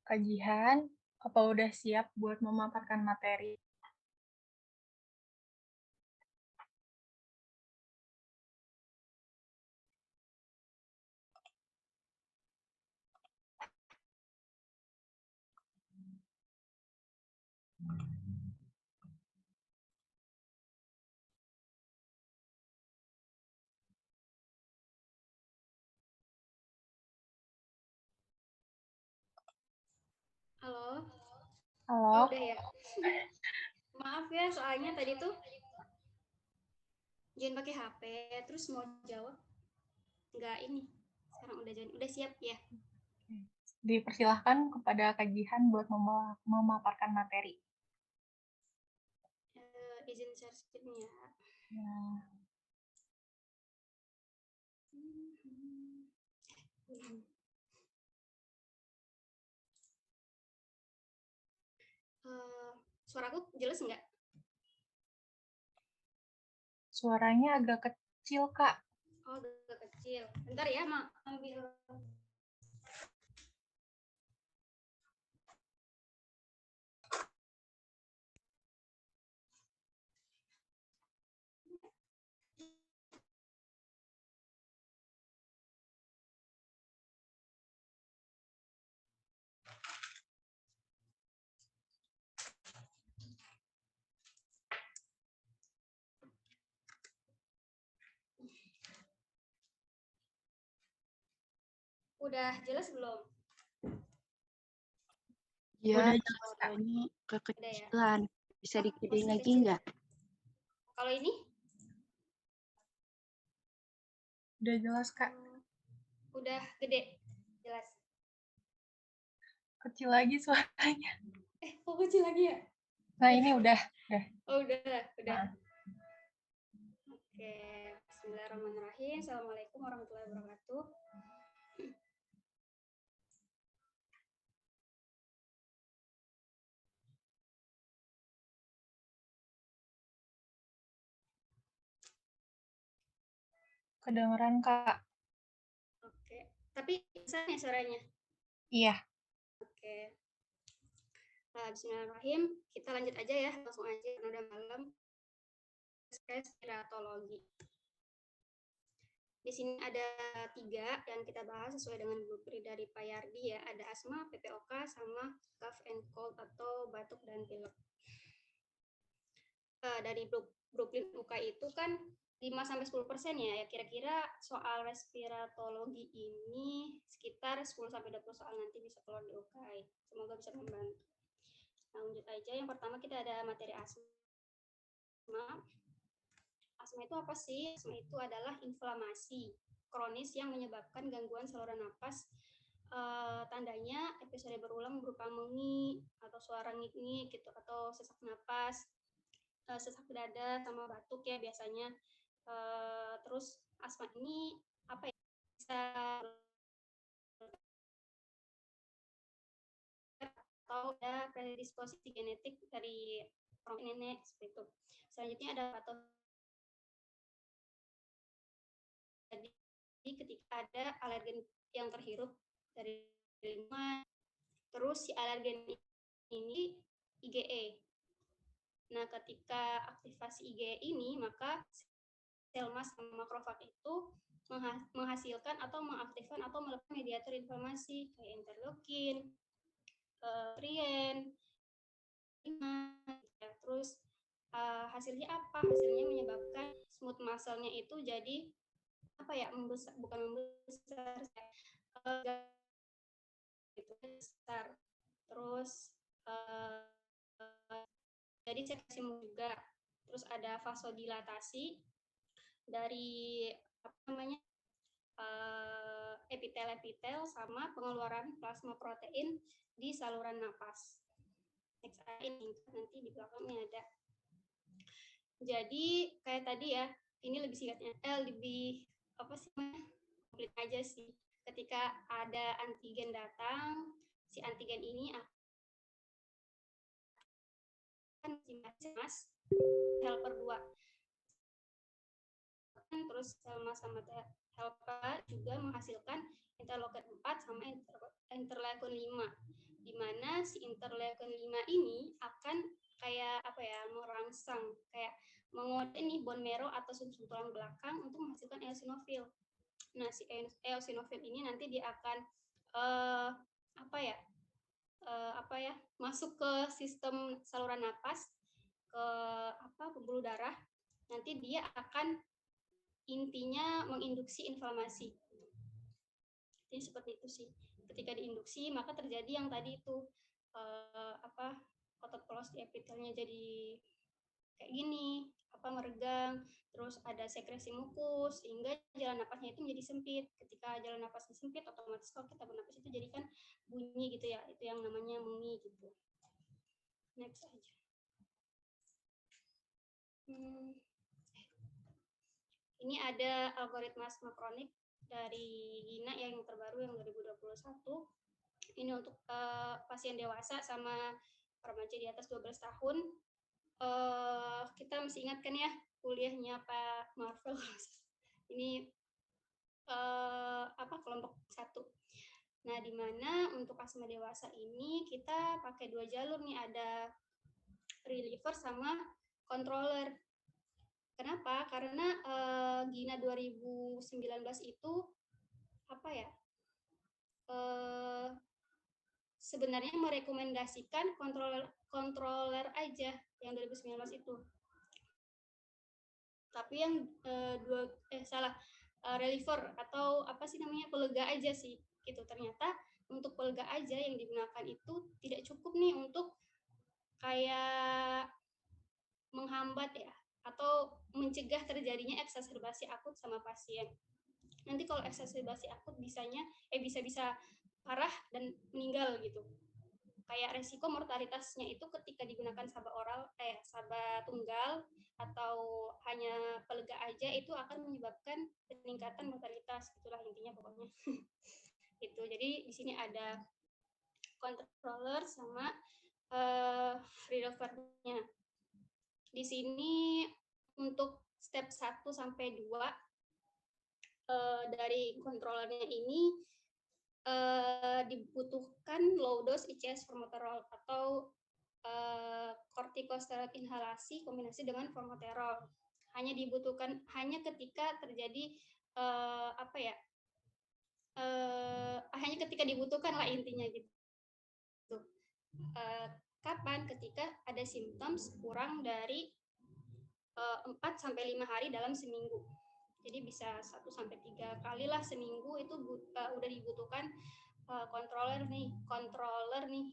Kajian, apa udah siap buat memaparkan materi? Halo. Halo? Oh, udah ya. Maaf ya, soalnya tadi tuh join pakai HP, terus mau jawab nggak ini. Sekarang udah join, udah siap ya. Dipersilahkan kepada kajian buat memaparkan materi. Izin share screen ya. Ya. Suaraku jelas nggak? Suaranya agak kecil, Kak. Oh, agak kecil. Bentar ya, mau ambil. Udah jelas belum? Ya, Udah jelas, Kak. suaranya Udah ya. kekecilan. Bisa digedein Masih lagi kecil. nggak? Kalau ini? Udah jelas, Kak. Udah gede, jelas. Kecil lagi suaranya. Kok kecil lagi ya? Nah, ini udah. Oh, udah. Nah. Oke, bismillahirrahmanirrahim. Assalamualaikum warahmatullahi wabarakatuh. Kedengeran, Kak. Oke, tapi bisa nih suaranya? Iya. Oke. Bismillahirrahmanirrahim. Kita lanjut aja ya, langsung aja karena udah malam. Respiratologi. Di sini ada 3 yang kita bahas sesuai dengan blueprint dari Pak Yardi ya. Ada asma, PPOK, sama cough and cold atau batuk dan pilek. dari blueprint UK itu kan 5-10% ya, kira-kira soal respiratologi ini sekitar 10-20 soal nanti bisa keluar di UKAI. Semoga bisa membantu. Nah, lanjut aja. Yang pertama kita ada materi asma. Asma itu apa sih? Asma itu adalah inflamasi kronis yang menyebabkan gangguan saluran napas. Tandanya episode berulang berupa mengi atau suara ngik-ngik gitu, atau sesak napas, sesak dada sama batuk ya biasanya. Terus asma ini apa ya, bisa atau ada predisposisi genetik dari orang nenek seperti itu. Selanjutnya ada patologi. Jadi ketika ada alergen yang terhirup dari lingkungan, terus si alergen ini IgE. Nah, ketika aktivasi IgE ini, maka sel mas sama makrofag itu menghasilkan atau mengaktifkan atau melepas mediator inflamasi kayak interleukin, prien, ya. Terus hasilnya apa? Hasilnya menyebabkan smooth muscle-nya itu jadi apa ya, membesar, bukan membesar, gitu besar. Terus jadi seksimu juga. Terus ada vasodilatasi dari apa namanya, epitel sama pengeluaran plasma protein di saluran napas. Next ini nanti di belakangnya ada. Jadi kayak tadi ya, ini lebih singkatnya, lebih apa sih, komplit aja sih. Ketika ada antigen datang, si antigen ini akan mas helper 2. Terus sama helper juga menghasilkan interleukin 4 sama interleukin 5, di mana si interleukin 5 ini akan kayak apa ya, merangsang, kayak mengode nih bone marrow atau sumsum tulang belakang untuk menghasilkan eosinofil. Nah, si eosinofil ini nanti dia akan masuk ke sistem saluran napas, ke pembuluh darah. Nanti dia akan intinya menginduksi inflamasi. Jadi seperti itu sih. Ketika diinduksi, maka terjadi yang tadi itu otot polos di epitelnya jadi kayak gini, meregang, terus ada sekresi mukus sehingga jalan napasnya itu menjadi sempit. Ketika jalan napasnya sempit, otomatis kalau kita bernapas itu jadi kan bunyi gitu ya, itu yang namanya mengi gitu. Next aja. Ini ada algoritma asma kronik dari Gina yang terbaru yang 2021. Ini untuk pasien dewasa sama remaja di atas 12 tahun. Kita mesti ingatkan ya kuliahnya Pak Marvel. Ini kelompok 1. Nah, di mana untuk asma dewasa ini kita pakai 2 jalur nih, ada reliever sama controller. Kenapa? Karena Gina 2019 itu sebenarnya merekomendasikan controller aja yang 2019 itu. Tapi yang reliever atau pelega aja sih gitu. Ternyata untuk pelega aja yang digunakan itu tidak cukup nih untuk kayak menghambat ya atau mencegah terjadinya eksaserbasi akut sama pasien. Nanti kalau eksaserbasi akut bisa parah dan meninggal gitu. Kayak resiko mortalitasnya itu ketika digunakan saba tunggal atau hanya pelega aja itu akan menyebabkan peningkatan mortalitas, itulah intinya pokoknya. Gitu. Jadi di sini ada controller sama relievernya. Di sini untuk step 1 sampai 2 dari controllernya ini dibutuhkan low dose ICS formoterol atau kortikosteroid inhalasi kombinasi dengan formoterol. Hanya dibutuhkan ketika terjadi hanya ketika dibutuhkan lah intinya gitu. Kapan? Ketika ada simptom kurang dari 4-5 hari dalam seminggu. Jadi bisa 1-3 kali lah seminggu itu udah dibutuhkan controller nih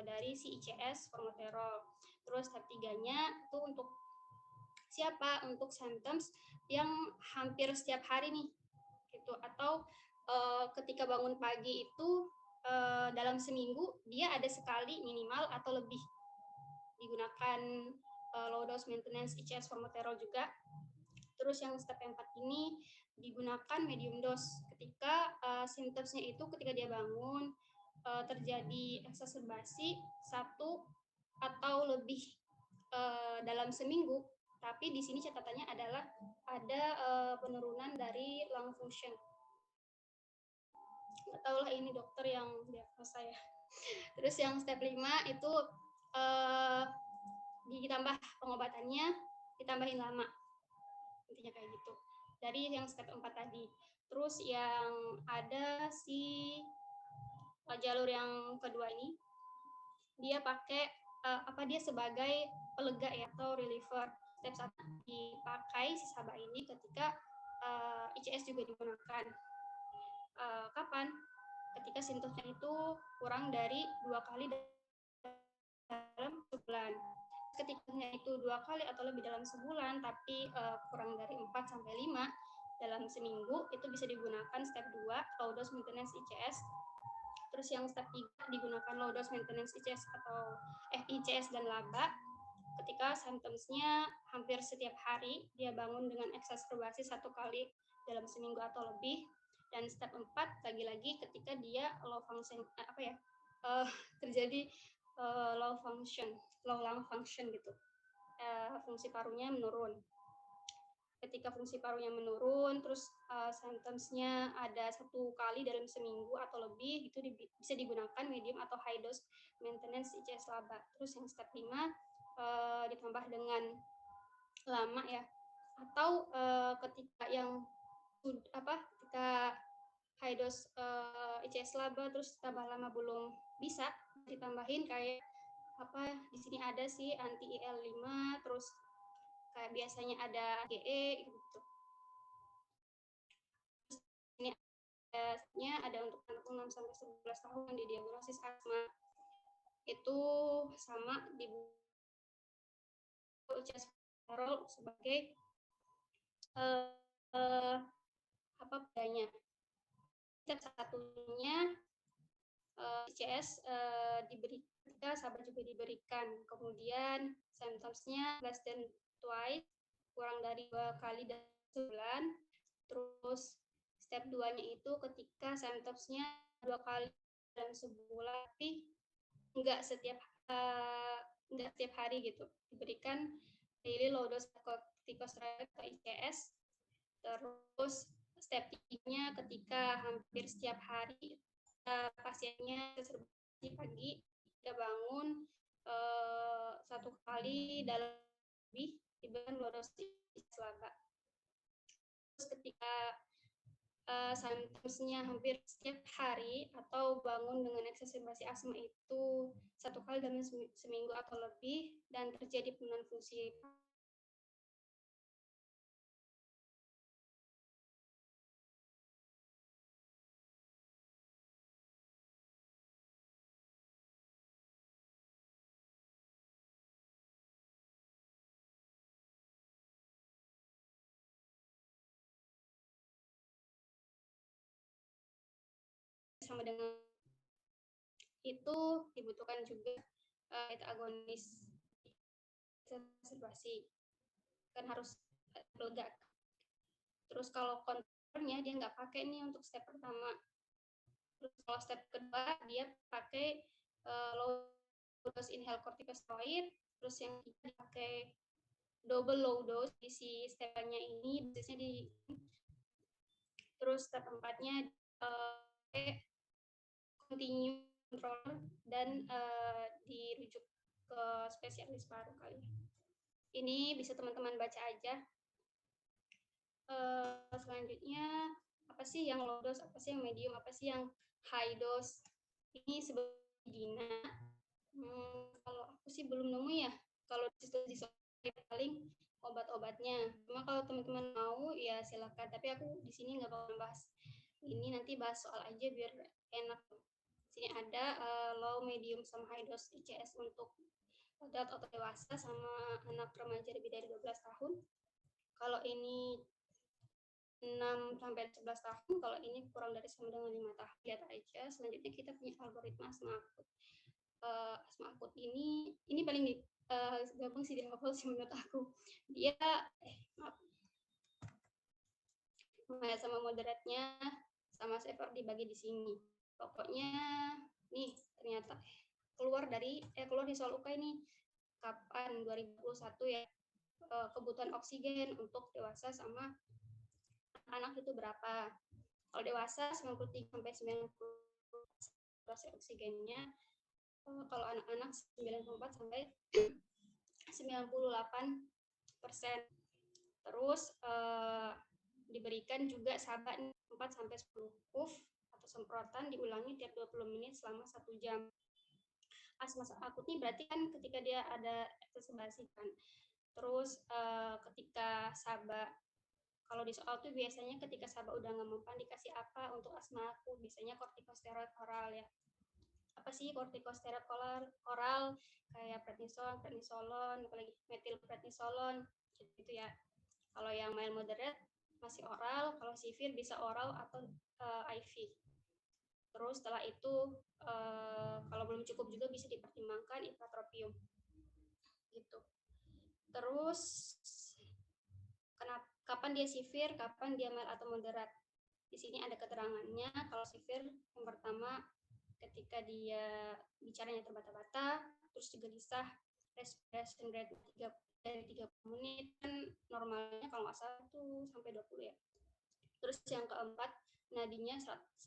dari si ICS formoterol. Terus step 3-nya itu untuk siapa? Untuk symptoms yang hampir setiap hari nih gitu, atau ketika bangun pagi itu dalam seminggu dia ada sekali minimal atau lebih digunakan low dose maintenance ICS formoterol juga. Terus yang step 4 ini digunakan medium dose ketika symptomsnya itu ketika dia bangun terjadi exacerbasi 1 atau lebih dalam seminggu, tapi di sini catatannya adalah ada penurunan dari lung function. Nggak tahu lah ini dokter yang diagnosa saya. Terus yang step 5 itu ditambah pengobatannya, ditambahin lama. Intinya kayak gitu. Dari yang step 4 tadi. Terus yang ada si jalur yang kedua ini, dia pakai dia sebagai pelega ya, atau reliever. Step 1 dipakai si SABA ini ketika ICS juga digunakan. Kapan? Ketika simptomnya itu kurang dari 2 kali dalam sebulan. Ketika itu 2 kali atau lebih dalam sebulan, tapi kurang dari 4-5 dalam seminggu, itu bisa digunakan step 2, low dose maintenance ICS. Terus yang step 3 digunakan low dose maintenance ICS atau ICS dan LABA ketika symptomsnya hampir setiap hari, dia bangun dengan exacerbasi 1 kali dalam seminggu atau lebih. Dan step 4 lagi-lagi ketika dia low function terjadi low lung function gitu, fungsi parunya menurun. Ketika fungsi parunya menurun, terus symptomsnya ada 1 kali dalam seminggu atau lebih, itu bisa digunakan medium atau high dose maintenance ICS LABA. Terus yang step 5 ditambah dengan lama ya, atau ketika yang ketika high dose ICS LABA terus tambah lama belum bisa, ditambahin kayak di sini ada sih anti IL-5, terus kayak biasanya ada GE gitu. Ini ada untuk anak 6-11 tahun yang didiagnosis asma, itu sama di ICS formoterol sebagai bedanya. Step satunya ICS diberi ketika SABA juga diberikan, kemudian symptomsnya less than twice, kurang dari 2 kali dalam sebulan. Terus step 2-nya itu ketika symptomsnya 2 kali dalam sebulan, tapi enggak setiap hari gitu, diberikan daily low dose corticosteroid atau ICS. Terus step 3-nya ketika hampir setiap hari pasiennya exacerbasi pagi, dia bangun 1 kali dalam lebih diberikan low dose LABA. Terus ketika symptomsnya hampir setiap hari atau bangun dengan exacerbasi asma itu 1 kali dalam seminggu atau lebih dan terjadi penurunan fungsi sama dengan itu dibutuhkan juga beta agonis exacerbasi, kan harus pelega. Terus kalau kontrolnya dia nggak pakai nih untuk step pertama. Terus kalau step kedua dia pakai low dose inhaled corticosteroid. Terus yang ketiga dipakai double low dose di si step-nya ini dosisnya di. Terus step 4-nya continue control dan dirujuk ke spesialis paru kali. Ini bisa teman-teman baca aja. Selanjutnya apa sih yang low dose, apa sih yang medium, apa sih yang high dose? Ini sebenarnya Dina. Kalau aku sih belum nemu ya. Kalau di paling obatnya. Cuma kalau teman-teman mau ya silakan. Tapi aku di sini nggak bakal bahas ini, nanti bahas soal aja biar enak. Di sini ada low, medium, sama high dose ICS untuk adult atau dewasa sama anak remaja lebih dari 12 tahun. Kalau ini 6 sampai 11 tahun, kalau ini kurang dari sama dengan 5 tahun. Lihat aja. Selanjutnya kita punya algoritma asma akut. Asma akut ini paling gampang sih dihafal sih menurut aku. Dia sama moderatnya sama severe dibagi di sini. Pokoknya nih ternyata keluar di soal UK ini kapan 2021 ya, kebutuhan oksigen untuk dewasa sama anak itu berapa. Kalau dewasa 93 sampai 90% oksigennya, kalau anak-anak 94 sampai 98%. Terus diberikan juga sabak 4 sampai 10 puff atau semprotan diulangi tiap 20 menit selama 1 jam. Asma akut ini berarti kan ketika dia ada exacerbasi kan. Terus ketika sabak, kalau di soal tuh biasanya ketika sabak udah nggak mempan dikasih apa untuk asma akut, biasanya kortikosteroid oral ya. Apa sih kortikosteroid oral? Kayak prednison, prednisolon, apalagi metilprednisolon gitu ya. Kalau yang mild moderate masih oral, kalau severe bisa oral atau IV. Terus setelah itu kalau belum cukup juga bisa dipertimbangkan ipratropium gitu. Terus kapan dia severe, kapan dia mild atau moderate? Di sini ada keterangannya. Kalau severe yang pertama ketika dia bicaranya terbata-bata, terus gelisah, respiration rate dari 30 menit, kan normalnya kalau nggak salah tuh sampai 20 ya. Terus yang keempat, nadinya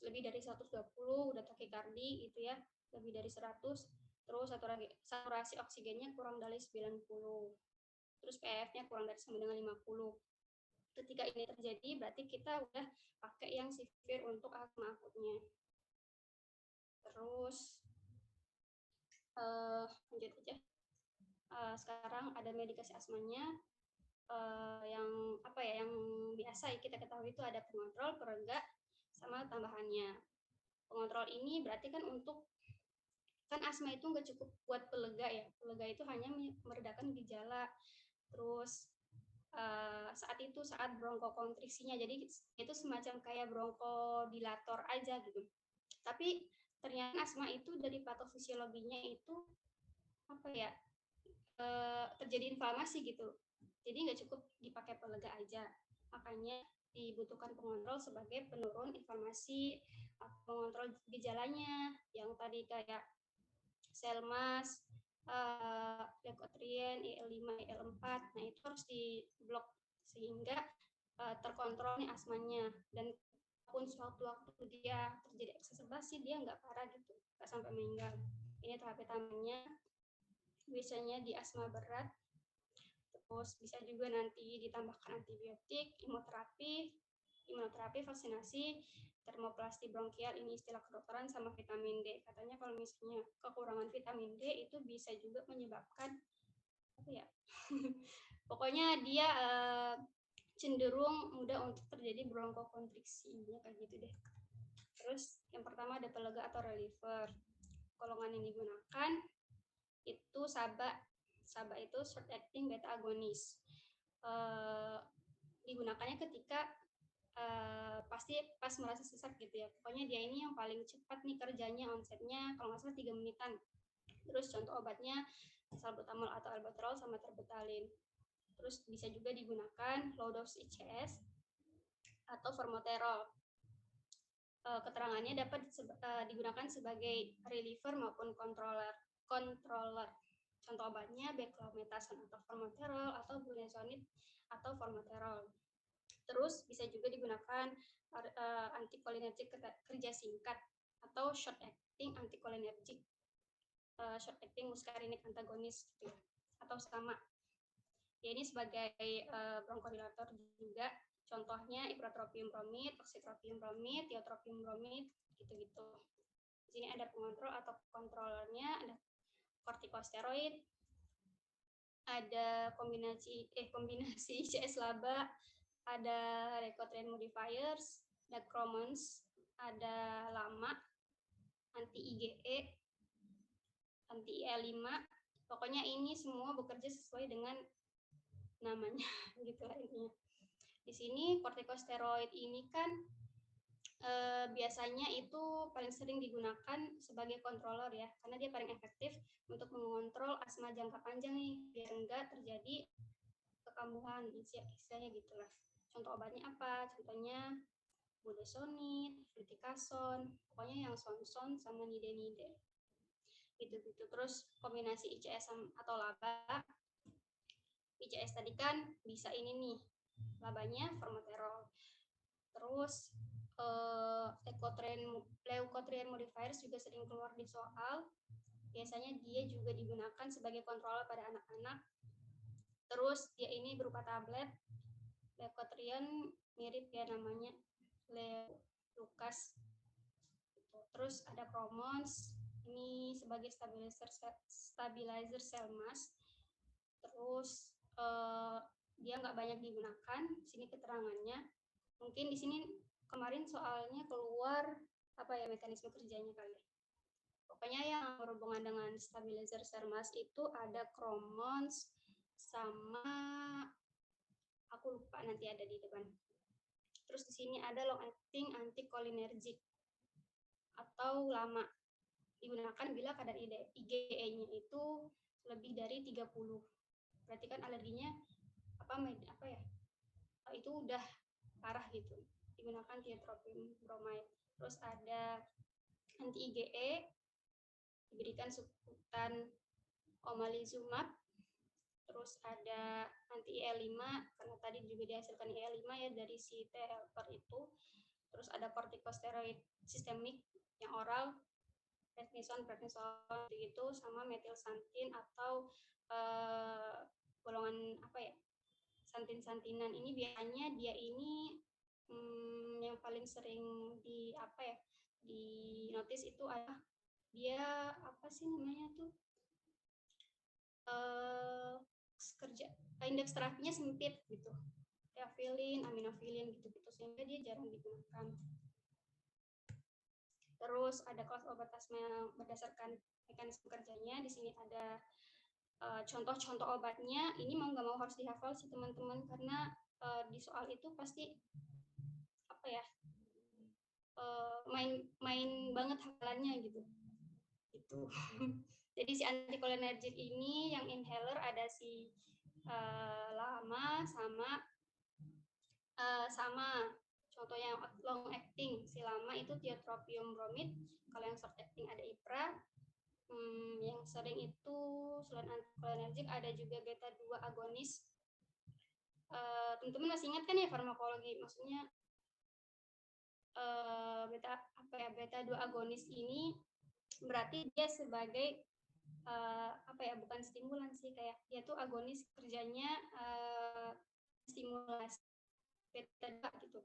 lebih dari 120, udah takikardi gitu ya, lebih dari 100, terus saturasi oksigennya kurang dari 90, terus PF-nya kurang dari sama dengan 50. Ketika ini terjadi, berarti kita udah pakai yang severe untuk asma akutnya. Terus lanjut aja. Sekarang ada medikasi asmanya yang apa ya, yang biasa ya kita ketahui itu ada pengontrol, pereda, sama tambahannya. Pengontrol ini berarti kan untuk, kan asma itu nggak cukup buat pelega ya. Pelega itu hanya meredakan gejala. Terus saat bronkokonstriksinya, jadi itu semacam kayak bronkodilator aja gitu. Tapi ternyata asma itu dari patofisiologinya itu apa ya, terjadi inflamasi gitu. Jadi nggak cukup dipakai pelega aja. Makanya dibutuhkan pengontrol sebagai penurun inflamasi, pengontrol gejalanya yang tadi kayak selmas, leukotrien, IL5, IL4. Nah, itu harus diblok sehingga terkontrol nih asmanya, dan pun suatu waktu dia terjadi exacerbasi dia nggak parah gitu, nggak sampai meninggal. Ini terapi tambahannya biasanya di asma berat. Terus bisa juga nanti ditambahkan antibiotik, imunoterapi, vaksinasi, termoplasti bronkial, ini istilah kedokteran, sama vitamin D. Katanya kalau misalnya kekurangan vitamin D itu bisa juga menyebabkan apa ya? Pokoknya dia cenderung mudah untuk terjadi bronkokonstriksi, ya kayak gitu deh. Terus yang pertama ada pelega atau reliever. Golongan yang digunakan itu sabak itu short acting beta agonis. Digunakannya ketika pasti pas merasa sesak gitu ya. Pokoknya dia ini yang paling cepat nih kerjanya, onsetnya kalau nggak salah 3 menitan. Terus contoh obatnya salbutamol atau albuterol sama terbutalin. Terus bisa juga digunakan low dose ICS atau formoterol. Keterangannya dapat digunakan sebagai reliever maupun controller. Contoh obatnya beclomethasone atau formoterol atau budesonide atau formoterol. Terus bisa juga digunakan anticholinergic kerja singkat atau short acting anticholinergic, short acting muscarinic antagonis gitu ya, atau sama. Ya, ini sebagai bronchodilator juga. Contohnya ipratropium bromid, oxytropium bromid, tiotropium bromid, gitu-gitu. Di sini ada pengontrol atau kontrolernya, ada kortikosteroid, ada kombinasi ICS laba, ada leukotriene modifiers, ada Chromons, ada lama, anti IgE, anti IL-5. Pokoknya ini semua bekerja sesuai dengan namanya gitu lah intinya. Di sini kortikosteroid ini kan biasanya itu paling sering digunakan sebagai controller ya, karena dia paling efektif untuk mengontrol asma jangka panjang nih, biar enggak terjadi kekambuhan, istilahnya gitulah. Contoh obatnya apa? Contohnya budesonide, fluticasone, pokoknya yang sonson sama nide-nide. Gitu-gitu. Terus kombinasi ICS atau laba. ICS tadi kan bisa ini nih, labanya formoterol. Terus leukotriene modifiers juga sering keluar di soal. Biasanya dia juga digunakan sebagai kontrol pada anak-anak. Terus dia ini berupa tablet. Leukotriene mirip ya namanya, Leukas. Terus ada Chromons, ini sebagai stabilizer sel mass. Terus dia nggak banyak digunakan. Sini keterangannya. Mungkin di sini kemarin soalnya keluar apa ya mekanisme kerjanya kali. Pokoknya yang berhubungan dengan stabilizer sel mass itu ada Chromons sama aku lupa, nanti ada di depan. Terus di sini ada long acting anticholinergic atau lama, digunakan bila kadar IgE-nya itu lebih dari 30. Berarti kan alerginya apa ya? Itu udah parah gitu. Digunakan tiotropium bromide. Terus ada anti IgE, diberikan subkutan omalizumab. Terus ada anti IL-5, karena tadi juga dihasilkan IL-5 ya dari si T helper itu. Terus ada kortikosteroid sistemik yang oral, prednison gitu, sama metilsantin atau golongan apa ya, santin-santinan. Ini biasanya dia ini yang paling sering di apa ya, di notice itu ada dia apa sih namanya tuh, kerja indeks terapinya sempit gitu, teofilin, aminofilin gitu-gitu, sehingga dia jarang digunakan. Terus ada kelas obat asma berdasarkan mekanisme kerjanya. Di sini ada contoh-contoh obatnya. Ini mau nggak mau harus dihafal sih teman-teman, karena di soal itu pasti apa ya, main banget hafalannya gitu. Jadi si anticholinergic ini yang inhaler ada si lama sama contoh yang long acting. Si lama itu tiotropium bromide, kalau yang short acting ada IPRA. Yang sering itu selain anticholinergic ada juga beta 2 agonis. Teman-teman masih ingat kan ya farmakologi, maksudnya beta 2 agonis ini berarti dia sebagai apa ya, bukan stimulan sih, kayak dia tuh agonis, kerjanya stimulasi beta 2 gitu.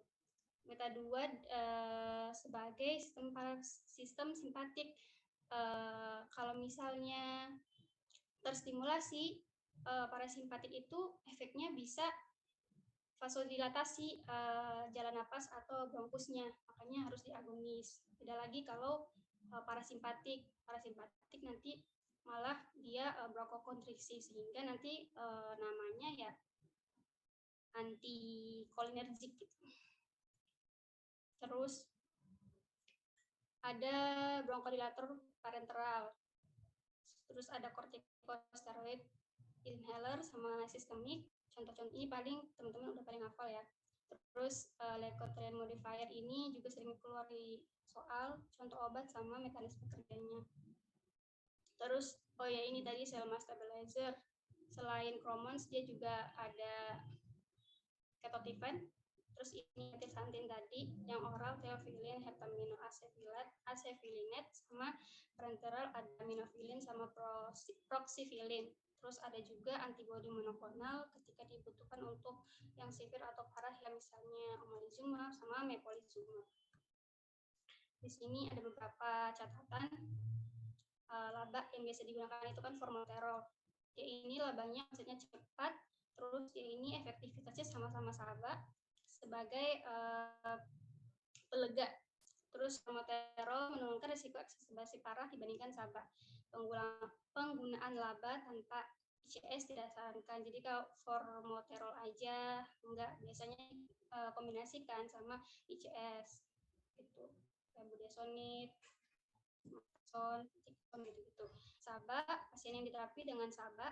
Beta 2 sebagai sistem simpatik. Kalau misalnya terstimulasi parasimpatik itu efeknya bisa vasodilatasi jalan napas atau bronkusnya, makanya harus diagonis. Beda lagi kalau parasimpatik nanti malah dia bronkokonstriksi, sehingga nanti namanya ya anticholinergic gitu. Terus ada bronkodilator parenteral. Terus ada kortikosteroid inhaler sama sistemik. Contoh-contoh ini paling teman-teman udah paling hafal ya. Terus leukotriene modifier ini juga sering keluar di soal, contoh obat sama mekanisme kerjanya. Terus oh ya, ini tadi sel mass stabilizer. Selain Chromons dia juga ada ketotifen. Terus ini metilsantin tadi yang oral, teofilin, heptaminoacefilinet, sama parenteral ada aminofilin sama proxifilin. Terus ada juga antibodi monoklonal ketika dibutuhkan untuk yang severe atau parah, yang misalnya omalizumab sama mepolizumab. Di sini ada beberapa catatan. Laba yang biasa digunakan itu kan formoterol. Dia ini labanya maksudnya cepat, terus dia ini efektivitasnya sama-sama sama sebagai pelega. Terus formoterol menurunkan risiko eksaserbasi parah dibandingkan SABA. Penggunaan laba tanpa ICS tidak disarankan. Jadi kalau formoterol aja enggak, biasanya kombinasikan sama ICS gitu. Kayak budesonid, gitu. SABA, pasien yang diterapi dengan SABA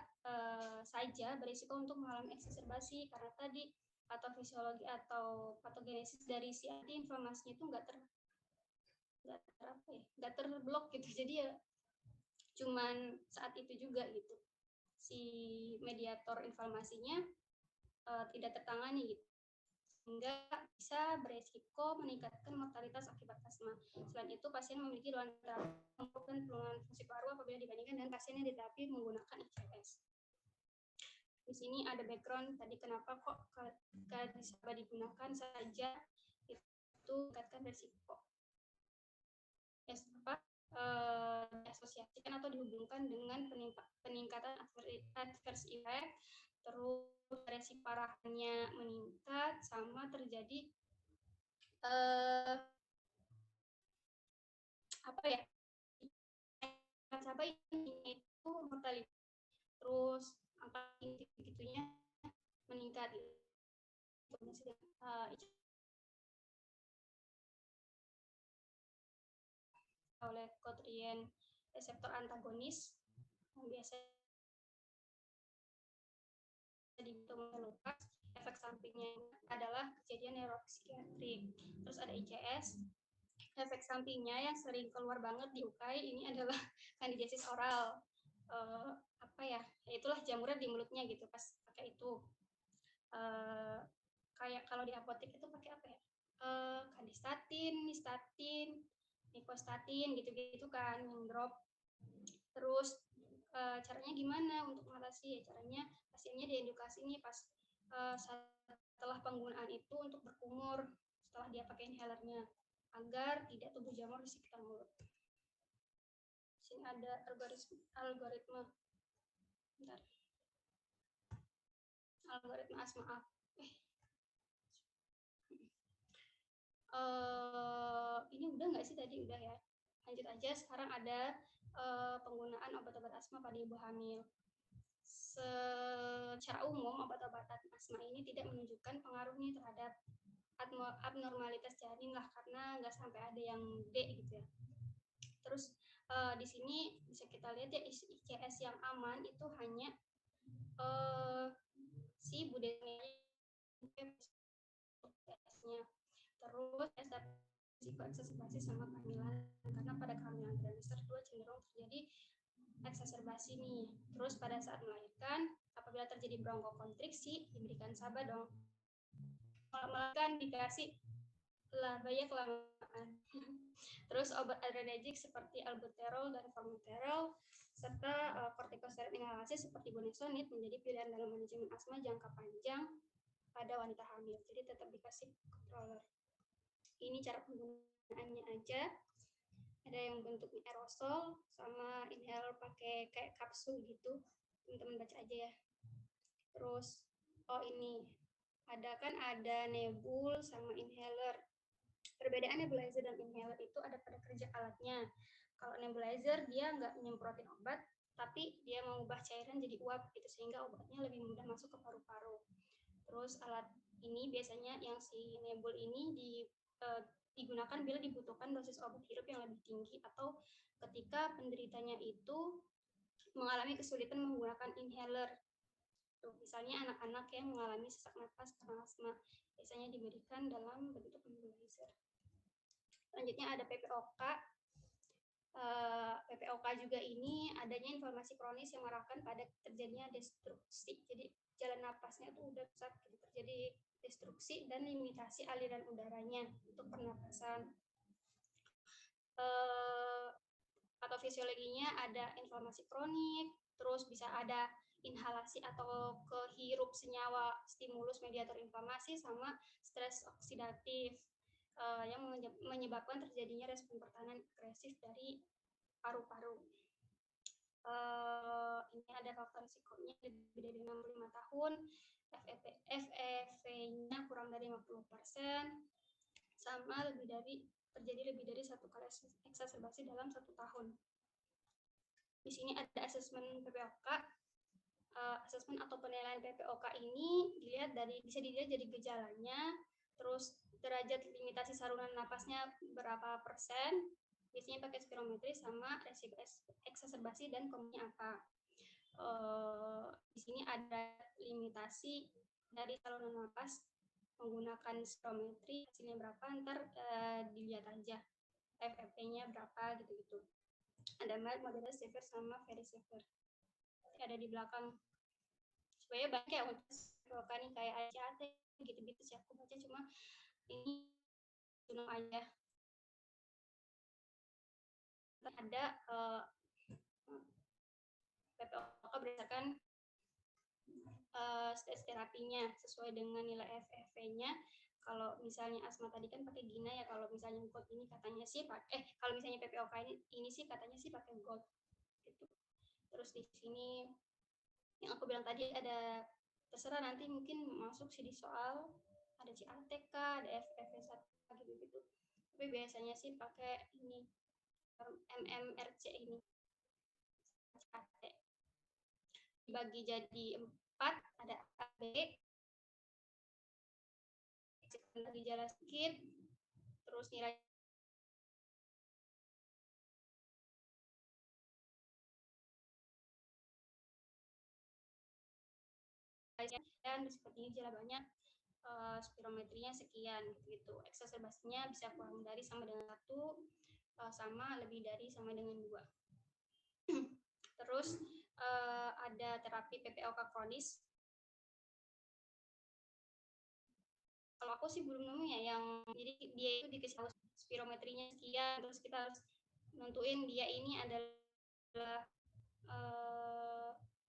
saja berisiko untuk mengalami eksaserbasi karena tadi patofisiologi atau patogenesis dari si antiinflamasinya itu nggak terblok gitu, jadi ya cuman saat itu juga gitu si mediator inflamasinya tidak tertangani gitu, sehingga bisa beresiko meningkatkan mortalitas akibat asma. Selain itu, pasien memiliki luan terapi dan penurunan fungsi paru apabila dibandingkan dengan pasien yang diterapi menggunakan ICS. Di sini ada background tadi kenapa kok ketika SABA digunakan saja itu meningkatkan resiko. Diasosiasikan atau dihubungkan dengan peningkatan adverse effect, terus resiko parahnya meningkat, sama terjadi sampai itu mortalitas, terus angka gitunya meningkat oleh kotrien reseptor antagonis yang biasa melukas. Efek sampingnya adalah kejadian neuropsikiatrik. Terus ada ICS. Efek sampingnya yang sering keluar banget di UKAI ini adalah kandidiasis oral. Itulah jamuran di mulutnya gitu pas pakai itu. Kayak kalau di apotek itu pakai apa ya? Kandistatin, nistatin, nicostatin gitu-gitu kan, yang drop. Terus caranya gimana untuk mengatasi? Caranya pasiennya diedukasi nih pas setelah penggunaan itu untuk berkumur setelah dia pakai inhalernya agar tidak tumbuh jamur di sekitar mulut. Sini ada algoritma. Bentar. Algoritma asma. Ini udah nggak sih tadi? Udah ya. Lanjut aja. Sekarang ada penggunaan obat-obat asma pada ibu hamil. Secara umum, obat-obatan asma ini tidak menunjukkan pengaruhnya terhadap abnormalitas janin lah, karena nggak sampai ada yang D gitu ya. Terus di sini bisa kita lihat ya, ICS yang aman itu hanya si budesonidnya, terus risiko eksaserbasi sama kehamilan, karena pada kehamilan trimester 2 cenderung terjadi eksaserbasi nih. Terus pada saat melahirkan, apabila terjadi bronkokontriksi, diberikan SABA dong. Kalau melahirkan dikasih labanya kelamaan. Terus obat adrenergik seperti albuterol dan formoterol serta kortikosteroid inhalasi seperti budesonid menjadi pilihan dalam manajemen asma jangka panjang pada wanita hamil. Jadi tetap dikasih controller. Ini cara penggunaannya aja. Ada yang bentuknya aerosol sama inhaler pakai kayak kapsul gitu. Teman-teman baca aja ya. Terus ini ada nebul sama inhaler. Perbedaan nebulizer dan inhaler itu ada pada kerja alatnya. Kalau nebulizer dia nggak nyemprotin obat, tapi dia mengubah cairan jadi uap gitu, sehingga obatnya lebih mudah masuk ke paru-paru. Terus alat ini biasanya yang si nebul ini digunakan bila dibutuhkan dosis obat hirup yang lebih tinggi atau ketika penderitanya itu mengalami kesulitan menggunakan inhaler. Misalnya anak-anak yang mengalami sesak napas karena asma, biasanya diberikan dalam bentuk nebulizer. Selanjutnya ada PPOK. PPOK juga ini adanya inflamasi kronis yang mengarahkan pada terjadinya destruksi. Jadi jalan napasnya itu udah terjadi destruksi dan limitasi aliran udaranya untuk pernapasan. Patofisiologinya ada inflamasi kronik, terus bisa ada inhalasi atau kehirup senyawa stimulus mediator inflamasi, sama stres oksidatif yang menyebabkan terjadinya respon pertahanan agresif dari paru-paru. Ini ada faktor risikonya lebih dari 65 tahun, FEV-nya kurang dari 50%, sama terjadi lebih dari 1 kali eksaserbasi dalam 1 tahun. Di sini ada asesmen PPOK. Asesmen atau penilaian PPOK ini bisa dilihat dari gejalanya, terus derajat limitasi saluran napasnya berapa persen, biasanya pakai spirometri, sama resiko eksaserbasi dan komanya apa. Di sini ada limitasi dari saluran napas menggunakan spirometri, hasilnya berapa, ntar dilihat aja FFP-nya berapa gitu-gitu. Ada mild, moderate, severe, sama very severe. Ada di belakang. Supaya banyak ya untuk nih kayak ACAT gitu-gitu sih aku baca, cuma ini gunung aja. Ada PPOK berdasarkan stage terapinya sesuai dengan nilai FEV-nya. Kalau misalnya asma tadi kan pakai GINA ya, kalau misalnya gold ini katanya sih kalau misalnya PPOK ini sih katanya sih pakai gold gitu. Terus di sini yang aku bilang tadi ada, terserah nanti mungkin masuk sih di soal, ada CATK, ada FEV1 gitu-gitu. Tapi biasanya sih pakai ini MMRC ini. CAT. Dibagi jadi 4, ada AB, gejala sedikit, terus nilai dan seperti gejala banyak, spirometrinya sekian gitu. Eksaserbasinya bisa kurang dari sama dengan 1, sama lebih dari sama dengan 2. Terus ada terapi PPOK kronis. Kalau aku sih belum nemu ya yang jadi dia itu dikasih spirometrinya sekian, terus kita harus nentuin dia ini adalah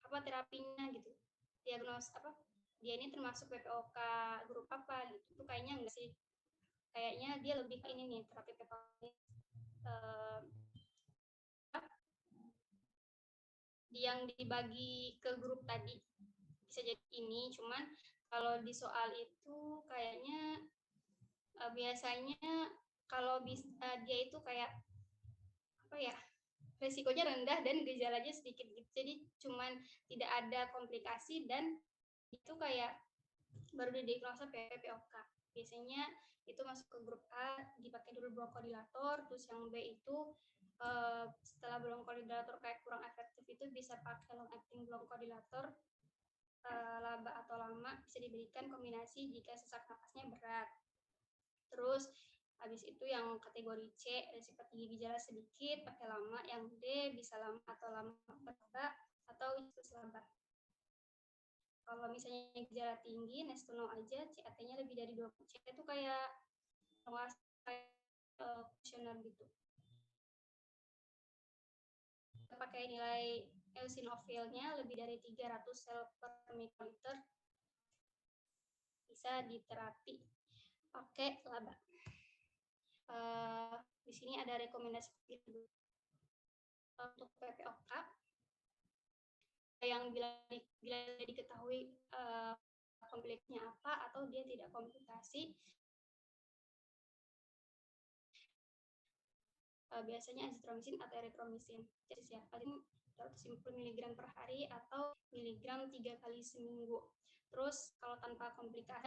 apa terapinya gitu, diagnos apa dia ini termasuk PPOK grup apa gitu. Itu kayaknya enggak sih, kayaknya dia lebih ke ini nih terapi PPOK yang dibagi ke grup tadi bisa jadi ini. Cuman kalau di soal itu kayaknya biasanya kalau dia itu kayak apa ya, resikonya rendah dan gejalanya sedikit gitu, jadi cuman tidak ada komplikasi dan itu kayak baru didiagnosa PPOK. Biasanya itu masuk ke grup A, dipakai dulu bronkodilator, terus yang B itu setelah bronkodilator kayak kurang efektif itu bisa pakai long acting bronkodilator laba atau lama, bisa diberikan kombinasi jika sesak napasnya berat. Terus habis itu yang kategori C, risiko tinggi gejala sedikit, pakai lama. Yang D, bisa lama atau lama laba, atau itu laba. Kalau misalnya gejala tinggi, nice to know aja, CAT-nya lebih dari 20. CAT itu kayak kuesioner gitu. Kita pakai nilai eosinofilnya lebih dari 300 sel per mikroliter, bisa diterapi pakai laba. Di sini ada rekomendasi untuk PPOK yang bila diketahui komplikasinya apa atau dia tidak komplikasi, biasanya azitromisin atau erythromycin. Jadi paling 150 mg per hari atau miligram 3 kali seminggu. Terus kalau tanpa komplikasi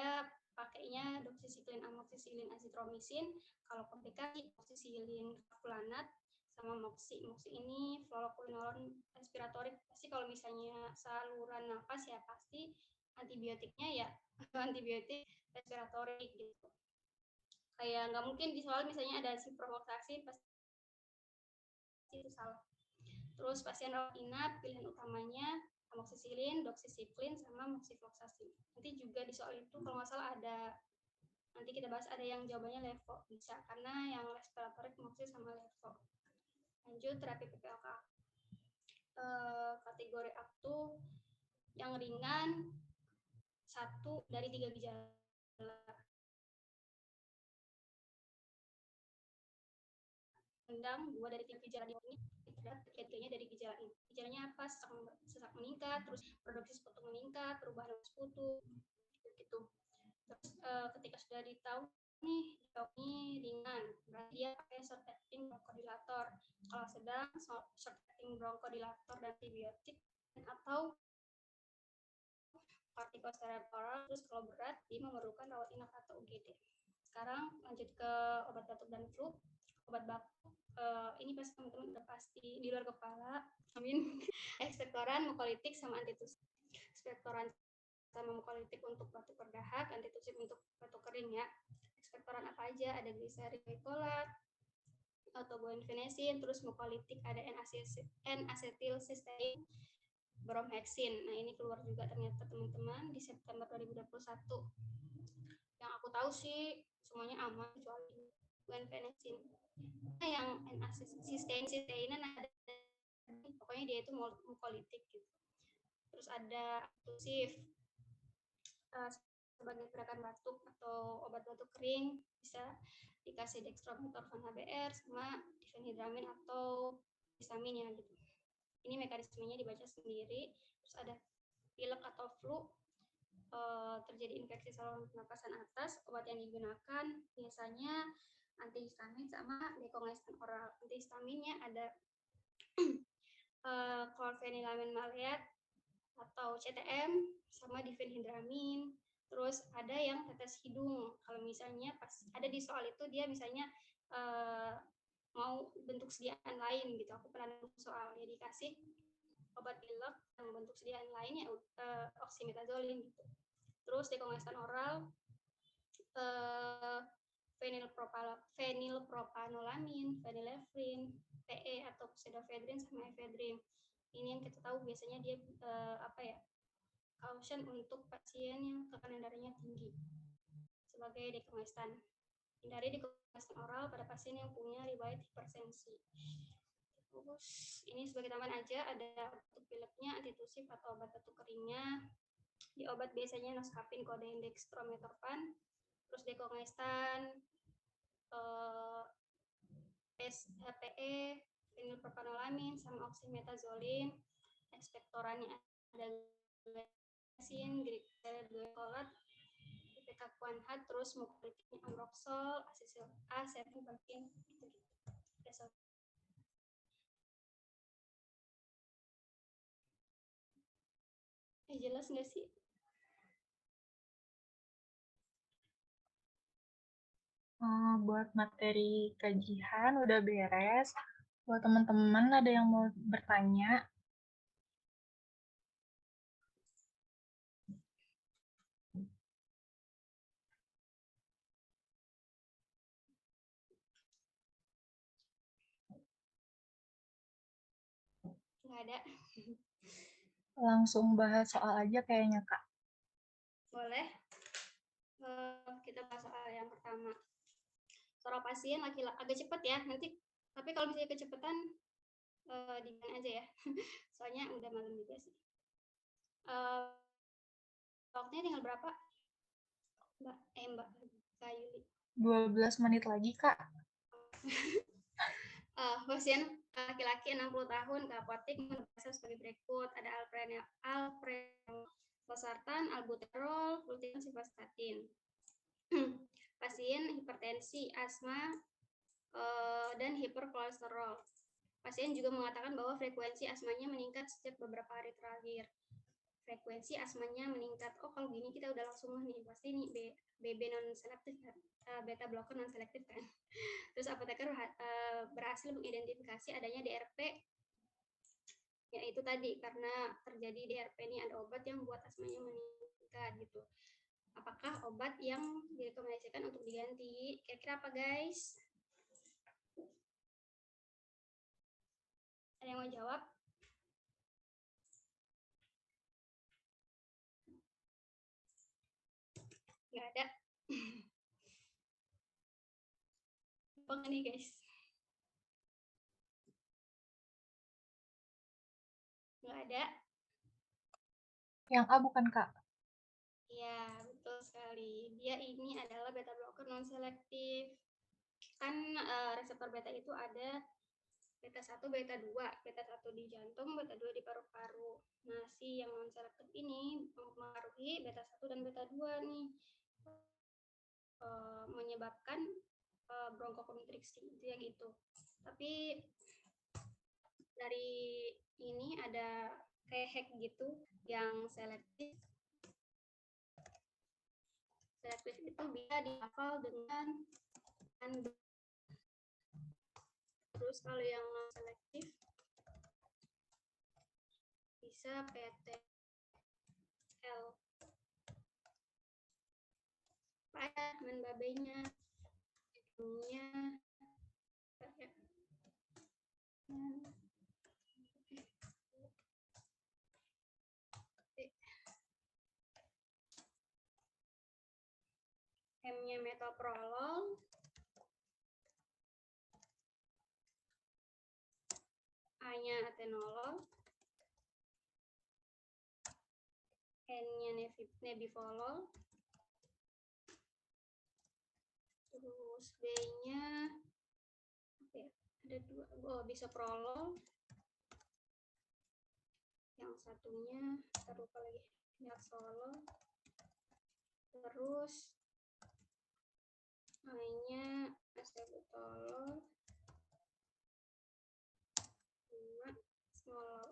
pakainya doxycycline, amoxicillin, azitromisin. Kalau komplikasi amoxicillin clavulanat sama moxi. Moxi ini fluoroquinolone respiratorik. Pasti kalau misalnya saluran nafas ya pasti antibiotiknya ya antibiotik respiratorik gitu. Kayak nggak mungkin di soal misalnya ada ciprofloxacin pasti itu salah. Terus pasien rawat inap pilihan utamanya amoxicillin, doxycycline, sama moxifloxacin. Nanti juga di soal itu kalau nggak salah ada, nanti kita bahas ada yang jawabannya levo, bisa karena yang respiratorik moxi sama levo. Lanjut terapi PPOK. Kategori aktu yang ringan 1 dari 3 gejala. sedang, 2 dari 3 gejala ini terdapat 3-tiganya dari gejala ini. Gejalanya apa? Sesak meningkat, terus produksi sekutu meningkat, perubahan sekutu, gitu. Terus ketika sudah ditahu nih ini ringan, berarti dia pakai short acting bronchodilator. Kalau sedang short acting bronchodilator dan antibiotik, atau kortikosteroid oral. Terus kalau berat dia memerlukan rawat inap atau UGD. Sekarang lanjut ke obat batuk dan flu. Obat batuk ini pasti teman-teman udah pasti di luar kepala. Amin. Ekspektoran, mukolitik, sama antitusif. Ekspektoran sama mukolitik untuk batuk berdahak, antitusif untuk batuk kering ya. Ekspektoran apa aja? Ada gliserin glycolat atau guaifenesin, terus mukolitik ada N-acetyl-cysteine, bromhexin. Nah, ini keluar juga ternyata teman-teman di September 2021. Yang aku tahu sih semuanya aman kecuali guaifenesin. Nah, yang N-acetyl-cysteine ada, pokoknya dia itu mukolitik gitu. Terus ada antitusif sebagai gerakan batuk atau obat batuk kering bisa dikasih dextromethorphan HBr sama difenhidramin atau histamin ya gitu. Ini mekanismenya dibaca sendiri. Terus ada pilek atau flu, terjadi infeksi saluran pernapasan atas, obat yang digunakan biasanya antihistamin sama dekongestan oral. Antihistaminnya ada chlorpheniramine maleate atau CTM sama difenhidramin. Terus ada yang tetes hidung. Kalau misalnya pas ada di soal itu dia misalnya mau bentuk sediaan lain gitu. Aku pernah nemu soalnya dikasih obat pilek yang bentuk sediaan lain ya oxymetazoline gitu. Terus dekongestan oral fenilpropanolamin, phenylephrine, PE atau pseudoephedrine sama ephedrine. Ini yang kita tahu biasanya dia caution untuk pasien yang tekanan darahnya tinggi sebagai dekongestan. Hindari dekongestan oral pada pasien yang punya riwayat hipertensi. Terus ini sebagai tambahan aja ada batuk pileknya, antitusif atau obat batuk keringnya. Di obat biasanya noscapin, kodein, dextromethorphan, terus dekongestan, SHPE, fenilpropanolamin, sama oxymetazoline. Ekspektorannya ada glycine, glycolat, ipekakuanhat, terus mukolitiknya amroxol, acetylpentine, gitu-gitu. Jelas nggak sih? Buat materi kajian udah beres. Buat teman-teman ada yang mau bertanya? Nggak ada. Langsung bahas soal aja kayaknya, Kak. Boleh. Kita bahas soal yang pertama. Seorang pasien laki-laki, agak cepat ya nanti, tapi kalau misalnya kecepatan dibilang aja ya. Soalnya udah malam juga sih. Waktunya tinggal berapa? Mbak Kak Yuli. 12 menit lagi, Kak. Pasien laki-laki 60 tahun ke apotek memeriksa sebagai berikut. Ada losartan, albuterol, glutin, simvastatin. Pasien hipertensi, asma, dan hiperkolesterol. Pasien juga mengatakan bahwa frekuensi asmanya meningkat setiap beberapa hari terakhir. Frekuensi asmanya meningkat. Oh, kalau gini kita udah langsung nih, pasti nih BB non selektif kan, beta blocker non selektif kan. Terus apoteker berhasil mengidentifikasi adanya DRP, yaitu tadi karena terjadi DRP ini ada obat yang buat asmanya meningkat gitu. Apakah obat yang direkomendasikan untuk diganti? Kira-kira apa guys? Ada yang mau jawab? Nggak ada. Apa nih guys? Nggak ada. Yang A bukan, Kak? Ya, betul sekali. Dia ini adalah beta blocker non selektif. kan reseptor beta itu ada beta 1, beta 2. Beta 1 di jantung, beta 2 di paru-paru. Nah, si yang non selektif ini mempengaruhi beta 1 dan beta 2 nih. Menyebabkan bronkokonstriksi itu ya gitu. Tapi dari ini ada kayak hack gitu yang selektif. Selektif itu bisa dihafal dengan terus kalau yang non selektif bisa PTL. Payah main babenya. Ininya M-nya metoprolol, A-nya atenolol, N-nya nebivolol, terus B-nya apa ya? Ada 2, bisoprolol, yang satunya lupa lagi, niaxolol, terus A-nya acebutolol, sama smolol.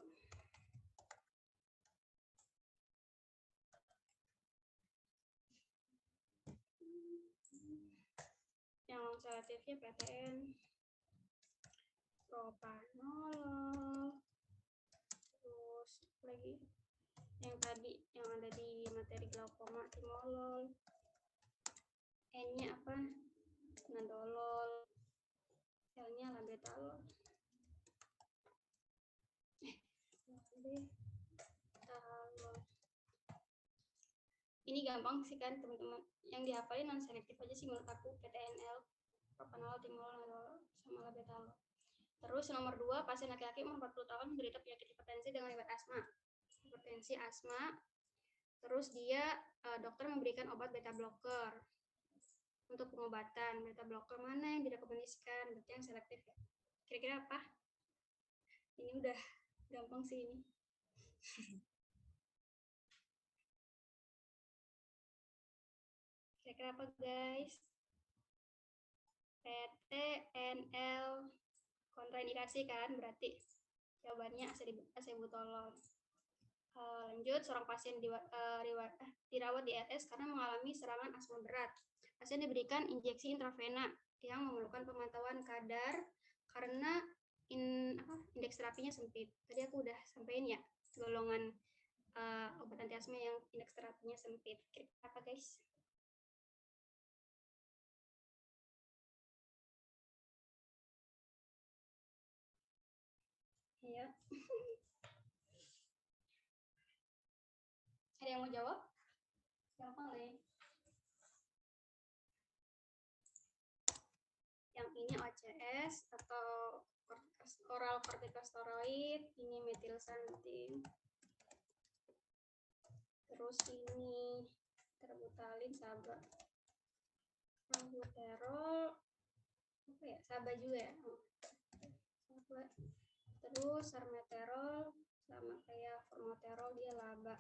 Yang selektifnya PTN, propanolol, terus lagi yang tadi yang ada di materi glaukoma timolol, N-nya apa? Nadolol, L-nya labetalol. Ini gampang sih kan teman-teman. Yang dihafalin non selektif aja sih menurut aku, PTNL, propanolol, timolol, nadolol, sama labetalol. Terus nomor 2, pasien laki-laki umur 40 tahun menderita penyakit hipertensi dengan riwayat asma. Hipertensi asma. Terus dia dokter memberikan obat beta blocker untuk pengobatan. Beta blocker mana yang direkomendasikan? Berarti yang selektif ya. Kira-kira apa? Ini udah gampang sih ini. Kira-kira apa guys? PTNL, kontraindikasi kan berarti jawabannya acebutolol. Lanjut, seorang pasien dirawat di RS karena mengalami serangan asma berat. Pasien diberikan injeksi intravena yang memerlukan pemantauan kadar karena indeks terapinya sempit. Tadi aku udah sampaikan ya, golongan obat anti asma yang indeks terapinya sempit. Kira-kira apa guys? Ya. Ada yang mau jawab? Gampang nih. Yang ini OCS atau oral kortikosteroid, ini metilsantin. Terus ini terbutalin, Saba. Albuterol, apa ya? Saba juga ya. Saba. Terus sarmeterol sama kayak formoterol, dia laba.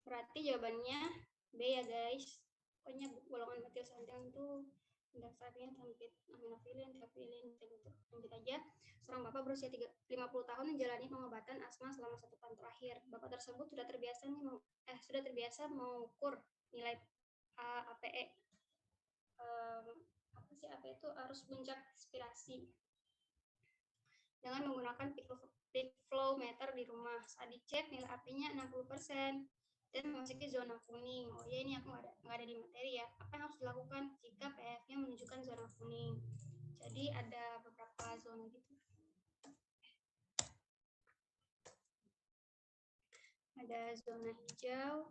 Berarti jawabannya B ya guys. Pokoknya golongan metilsantin itu indeks terapinya sempit, aminofilin, teofilin, gitu. Lanjut aja. Seorang bapak berusia 50 tahun menjalani pengobatan asma selama 1 tahun terakhir. Bapak tersebut sudah terbiasa mengukur nilai APE. Apa sih APE itu? Arus puncak expirasi dengan menggunakan peak flow meter di rumah. Saat dicek nilai APE-nya 60%. Dan memasuki zona kuning. Oh ya, ini aku nggak ada di materi ya. Apa yang harus dilakukan jika PF-nya menunjukkan zona kuning? Jadi ada beberapa zona gitu. Ada zona hijau,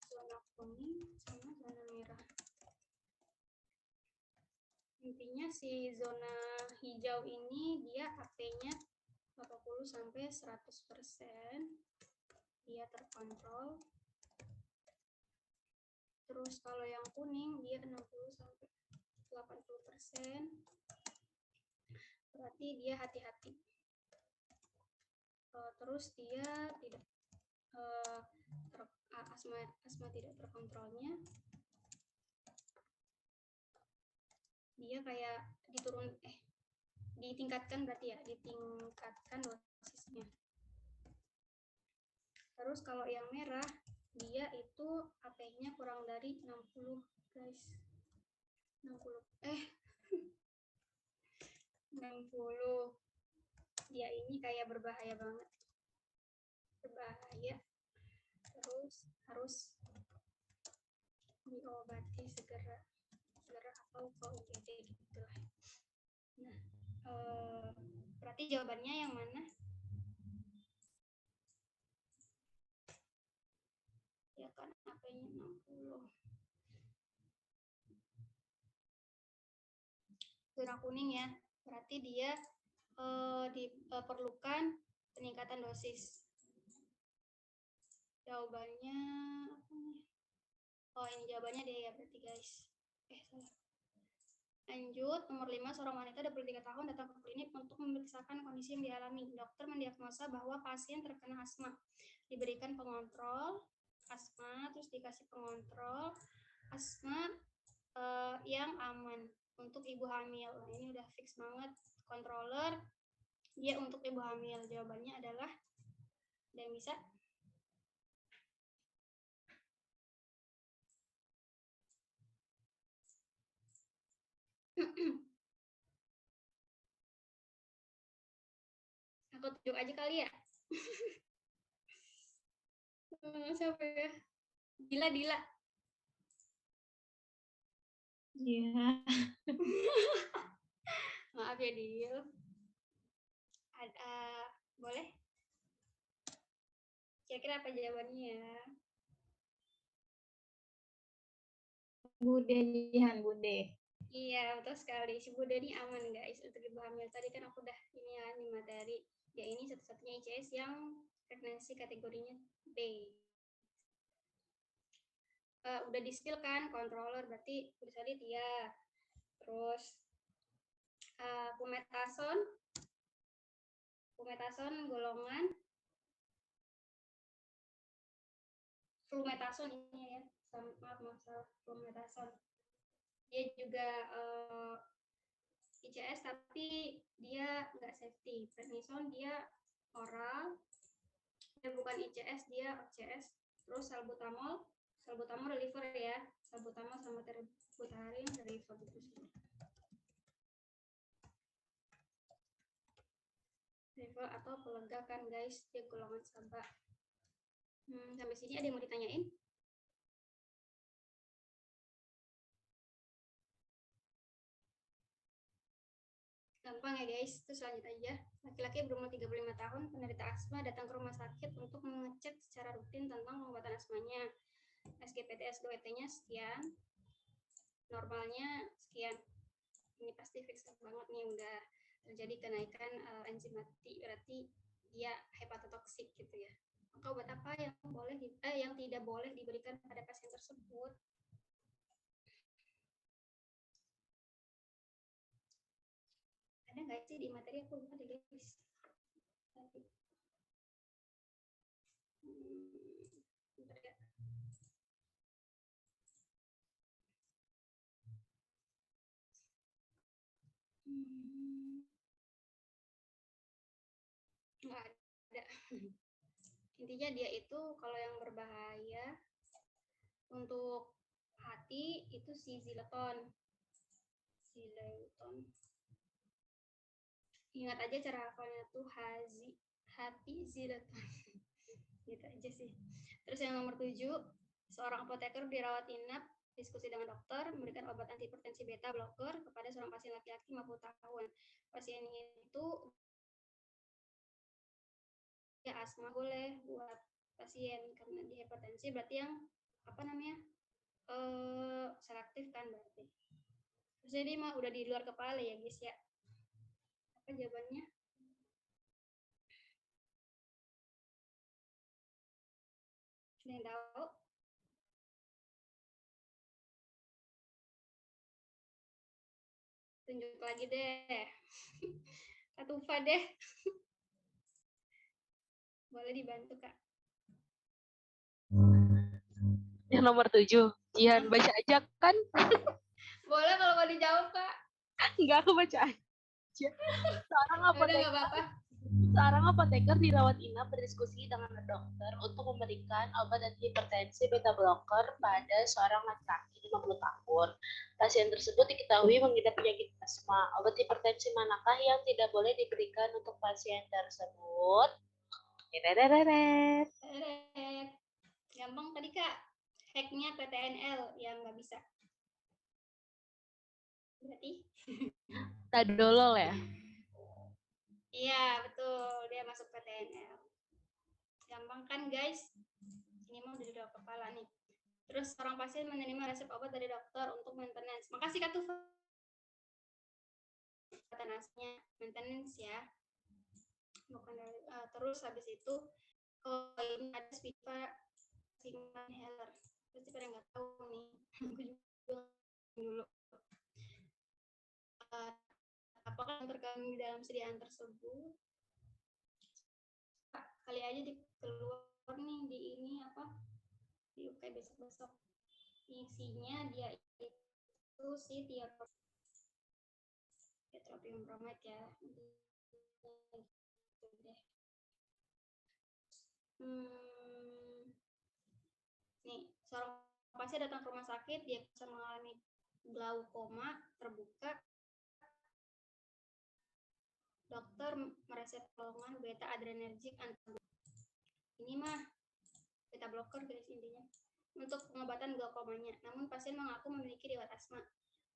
zona kuning, sama zona merah. Intinya si zona hijau ini dia AP-nya 80 sampai 100%. Dia terkontrol. Terus kalau yang kuning dia 60 sampai 80%. Berarti dia hati-hati. Terus dia tidak asma tidak terkontrolnya. Dia kayak ditingkatkan berarti ya, ditingkatkan dosisnya. Terus kalau yang merah dia itu AP-nya kurang dari 60, guys. 60. 60. Dia ini kayak berbahaya banget. Berbahaya. Terus harus diobati segera atau ke UGD gitu lah. Nah, berarti jawabannya yang mana? Ya kan AP-nya 60. Zona kuning ya, berarti dia diperlukan peningkatan dosis. Jawabannya apa nih? Oh, ini jawabannya dia ya berarti, guys. Salah. Lanjut, nomor 5, seorang wanita 23 tahun datang ke klinik untuk memeriksakan kondisi yang dialami. Dokter mendiagnosa bahwa pasien terkena asma. Diberikan pengontrol asma, terus dikasih pengontrol asma yang aman untuk ibu hamil. Nah, ini udah fix banget, controller dia untuk ibu hamil. Jawabannya adalah, ada yang bisa? Aku tunjuk aja kali ya. Siapa ya? Dila. Iya. Maaf ya, Dil. Boleh? Kira-kira apa jawabannya? Bude, Jihan, Bude. Iya, betul sekali. Si Bude ini aman, guys, untuk ibu hamil. Tadi kan aku udah ini ya, di materi. Ya, ini satu-satunya ICS yang pregnancy kategorinya B. Udah di-skill kan, controller, berarti udah solid ya. Terus, Fumetason golongan Flumetason ini ya. Maaf, salah. Flumetason. Dia juga ICS tapi dia nggak safety. Prednison dia oral, dia bukan ICS, dia OCS. Terus salbutamol reliever ya, salbutamol sama terbutarin reliever gitu. Reliever atau pelega kan, guys, dia golongan SABA. Sampai sini ada yang mau ditanyain? Gampang ya, guys. Terus lanjut aja. Laki-laki berumur 35 tahun, penderita asma, datang ke rumah sakit untuk mengecek secara rutin tentang pengobatan asmanya. SGPT S2T-nya sekian, normalnya sekian. Ini pasti fix banget nih, udah terjadi kenaikan enzim mati, berarti dia hepatotoksik gitu ya. Maka obat apa yang yang tidak boleh diberikan pada pasien tersebut? Ada nggak sih di materi? Aku lupa deh, guys. Nggak ada. Intinya dia itu kalau yang berbahaya untuk hati itu si zileton. Ingat aja cara hafalnya tuh hati zileton. Gitu aja sih. Terus yang nomor 7, seorang apoteker dirawat inap, diskusi dengan dokter, memberikan obat antihipertensi beta blocker kepada seorang pasien laki-laki 50 tahun. Pasien itu ya asma boleh buat pasien karena di hipertensi, berarti yang apa namanya selektif kan berarti. Terus jadi mah udah di luar kepala ya, guys ya. Apa jawabannya? Ada yang tahu? Tunjuk lagi deh. Kak Tufa deh. Boleh dibantu, Kak. Yang nomor 7. Jihan baca aja kan? Boleh kalau mau dijawab, Kak. Enggak, aku baca aja. Seorang apoteker dirawat inap berdiskusi dengan dokter untuk memberikan obat antihipertensi beta blocker pada seorang laki-laki 50 tahun. Pasien tersebut diketahui mengidap penyakit asma. Obat hipertensi manakah yang tidak boleh diberikan untuk pasien tersebut? Gampang tadi, Kak. Hacknya PTNL yang nggak bisa. Berarti? Tadolol ya? Iya, betul. Dia masuk PTNL. Gampang kan, guys? Ini mau dari dokter kepala nih. Terus seorang pasien menerima resep obat dari dokter untuk maintenance. Makasih, Kak Tufa. Maintenance ya. Bukan dari, terus habis itu ini ada Spiva inhaler. Pasti pada nggak tahu nih. Aku juga dulu. Apakah yang terkandung di dalam sediaan tersebut? Kali aja di keluar nih di ini apa? Di UK besok-besok. Isinya dia itu si tiotropium bromide ya. Nih, seorang pasien datang ke rumah sakit, dia bisa mengalami glaukoma terbuka. Dokter meresep golongan beta adrenergic antagonis. Ini mah beta blocker guys intinya untuk pengobatan glaukomanya. Namun pasien mengaku memiliki riwayat asma.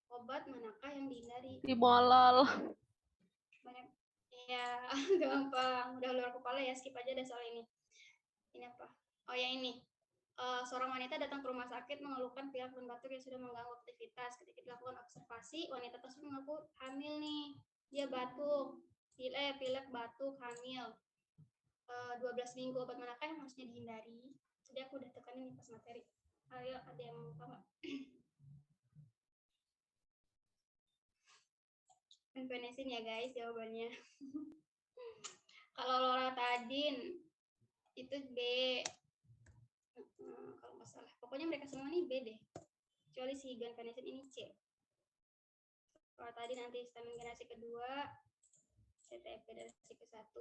Obat manakah yang dihindari? Timolol. Banyak ya. Gampang, udah luar kepala ya, skip aja deh soal ini. Ini apa? Oh ya ini. Seorang wanita datang ke rumah sakit mengeluhkan pilek dan batuk yang sudah mengganggu aktivitas. Ketika dilakukan observasi, wanita tersebut mengaku hamil nih. Dia batuk, pilek, batuk, hamil. 12 minggu, obat manakah yang harusnya dihindari? Jadi aku udah tekanin pas materi. Ayo, ada yang mau lupa nggak? Penicillin ya guys jawabannya. Kalau loratadin itu B. Kalau nggak salah, pokoknya mereka semua nih B deh. Kecuali si guanfacine ini C. Loratadin antihistamin generasi kedua, CTP generasi ke-1,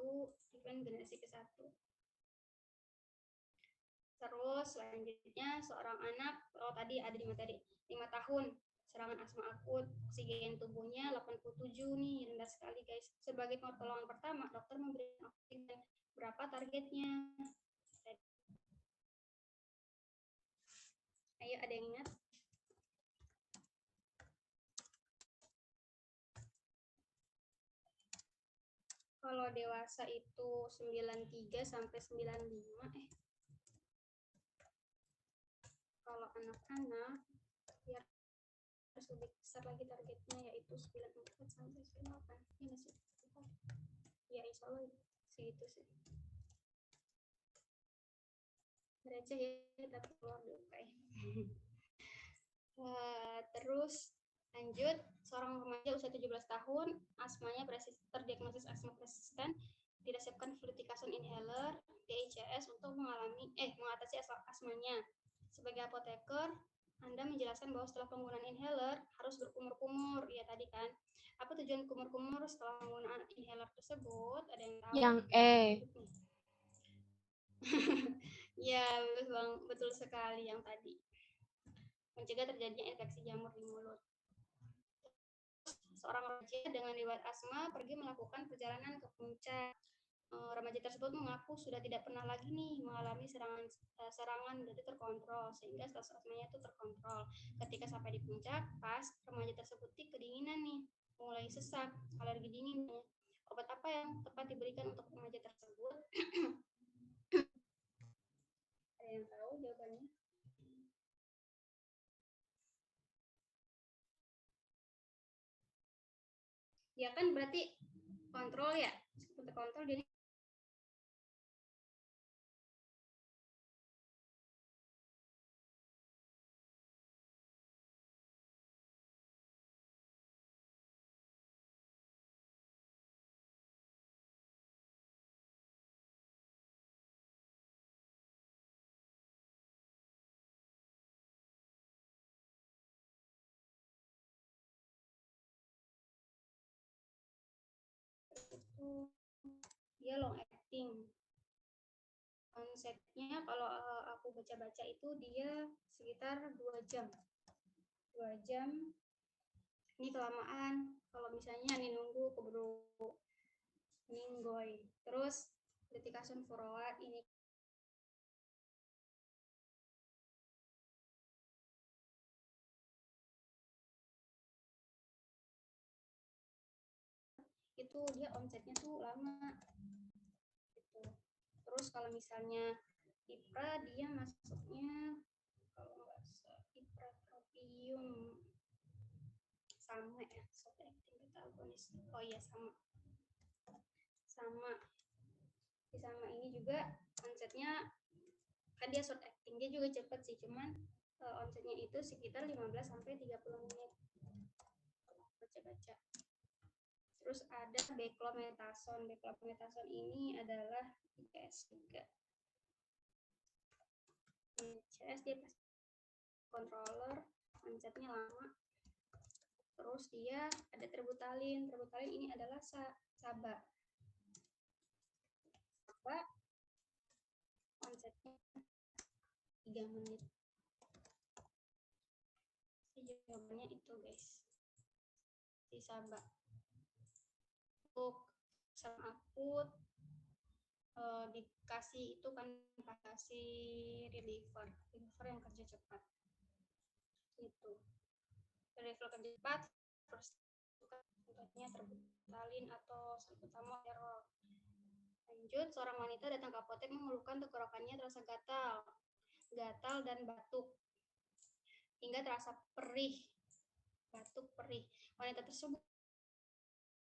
Difen generasi ke-1. Terus selanjutnya seorang anak, tadi ada di materi 5 tahun, serangan asma akut, oksigen tubuhnya 87 nih, rendah sekali guys. Sebagai pertolongan pertama, dokter memberikan oksigen. Berapa targetnya? Ayo, ada yang ingat? Kalau dewasa itu 93 sampai 95 kalau anak-anak biar harus lebih besar lagi targetnya yaitu 94 sampai 98. Ini sih. Ya insya Allah segitu sih. Receh ya tapi keluar dulu kayak. Terus lanjut, seorang remaja usia 17 tahun, asmanya terdiagnosis asma persisten, diresepkan fluticasone inhaler, DHCS untuk mengatasi asmanya. Sebagai apoteker, Anda menjelaskan bahwa setelah penggunaan inhaler harus berkumur-kumur, ya tadi kan. Apa tujuan kumur-kumur setelah penggunaan inhaler tersebut? Ada yang tahu? Yang E. Ya, betul sekali yang tadi. Mencegah terjadinya infeksi jamur di mulut. Seorang remaja dengan riwayat asma pergi melakukan perjalanan ke puncak. Remaja tersebut mengaku sudah tidak pernah lagi nih mengalami serangan jadi terkontrol sehingga status asmanya itu terkontrol. Ketika sampai di puncak, pas remaja tersebut kedinginan nih, mulai sesak, alergi dingin. Obat apa yang tepat diberikan untuk remaja tersebut? Ada yang tahu jawabannya? Ya kan berarti kontrol ya, untuk kontrol jadi itu dia long acting. Onsetnya kalau aku baca-baca itu dia sekitar 2 jam. 2 jam ini kelamaan. Kalau misalnya nih nunggu keburu ninggoy. Terus detikasun forward ini itu dia onsetnya tuh lama gitu. Terus kalau misalnya IPRA dia masuknya kalau nggak IPRA tropium sama ya, short acting protagonis. Oh iya sama ini juga onsetnya kan dia short acting, dia juga cepet sih, cuman onsetnya itu sekitar 15 sampai 30 menit baca-baca. Terus ada beclomethasone. Beclomethasone ini adalah CS3. CS dia controller, onsetnya lama. Terus dia ada terbutalin. Terbutalin ini adalah SABA. SABA onsetnya 3 menit. Jawabannya itu guys. Si SABA. Untuk serangan akut dikasih itu kan kasih reliever yang kerja cepat itu reliever kerja cepat terus contohnya terbutalin atau salbutamol error. Lanjut, seorang wanita datang ke apotek mengeluhkan tenggorokannya terasa gatal dan batuk hingga terasa perih, batuk perih. Wanita tersebut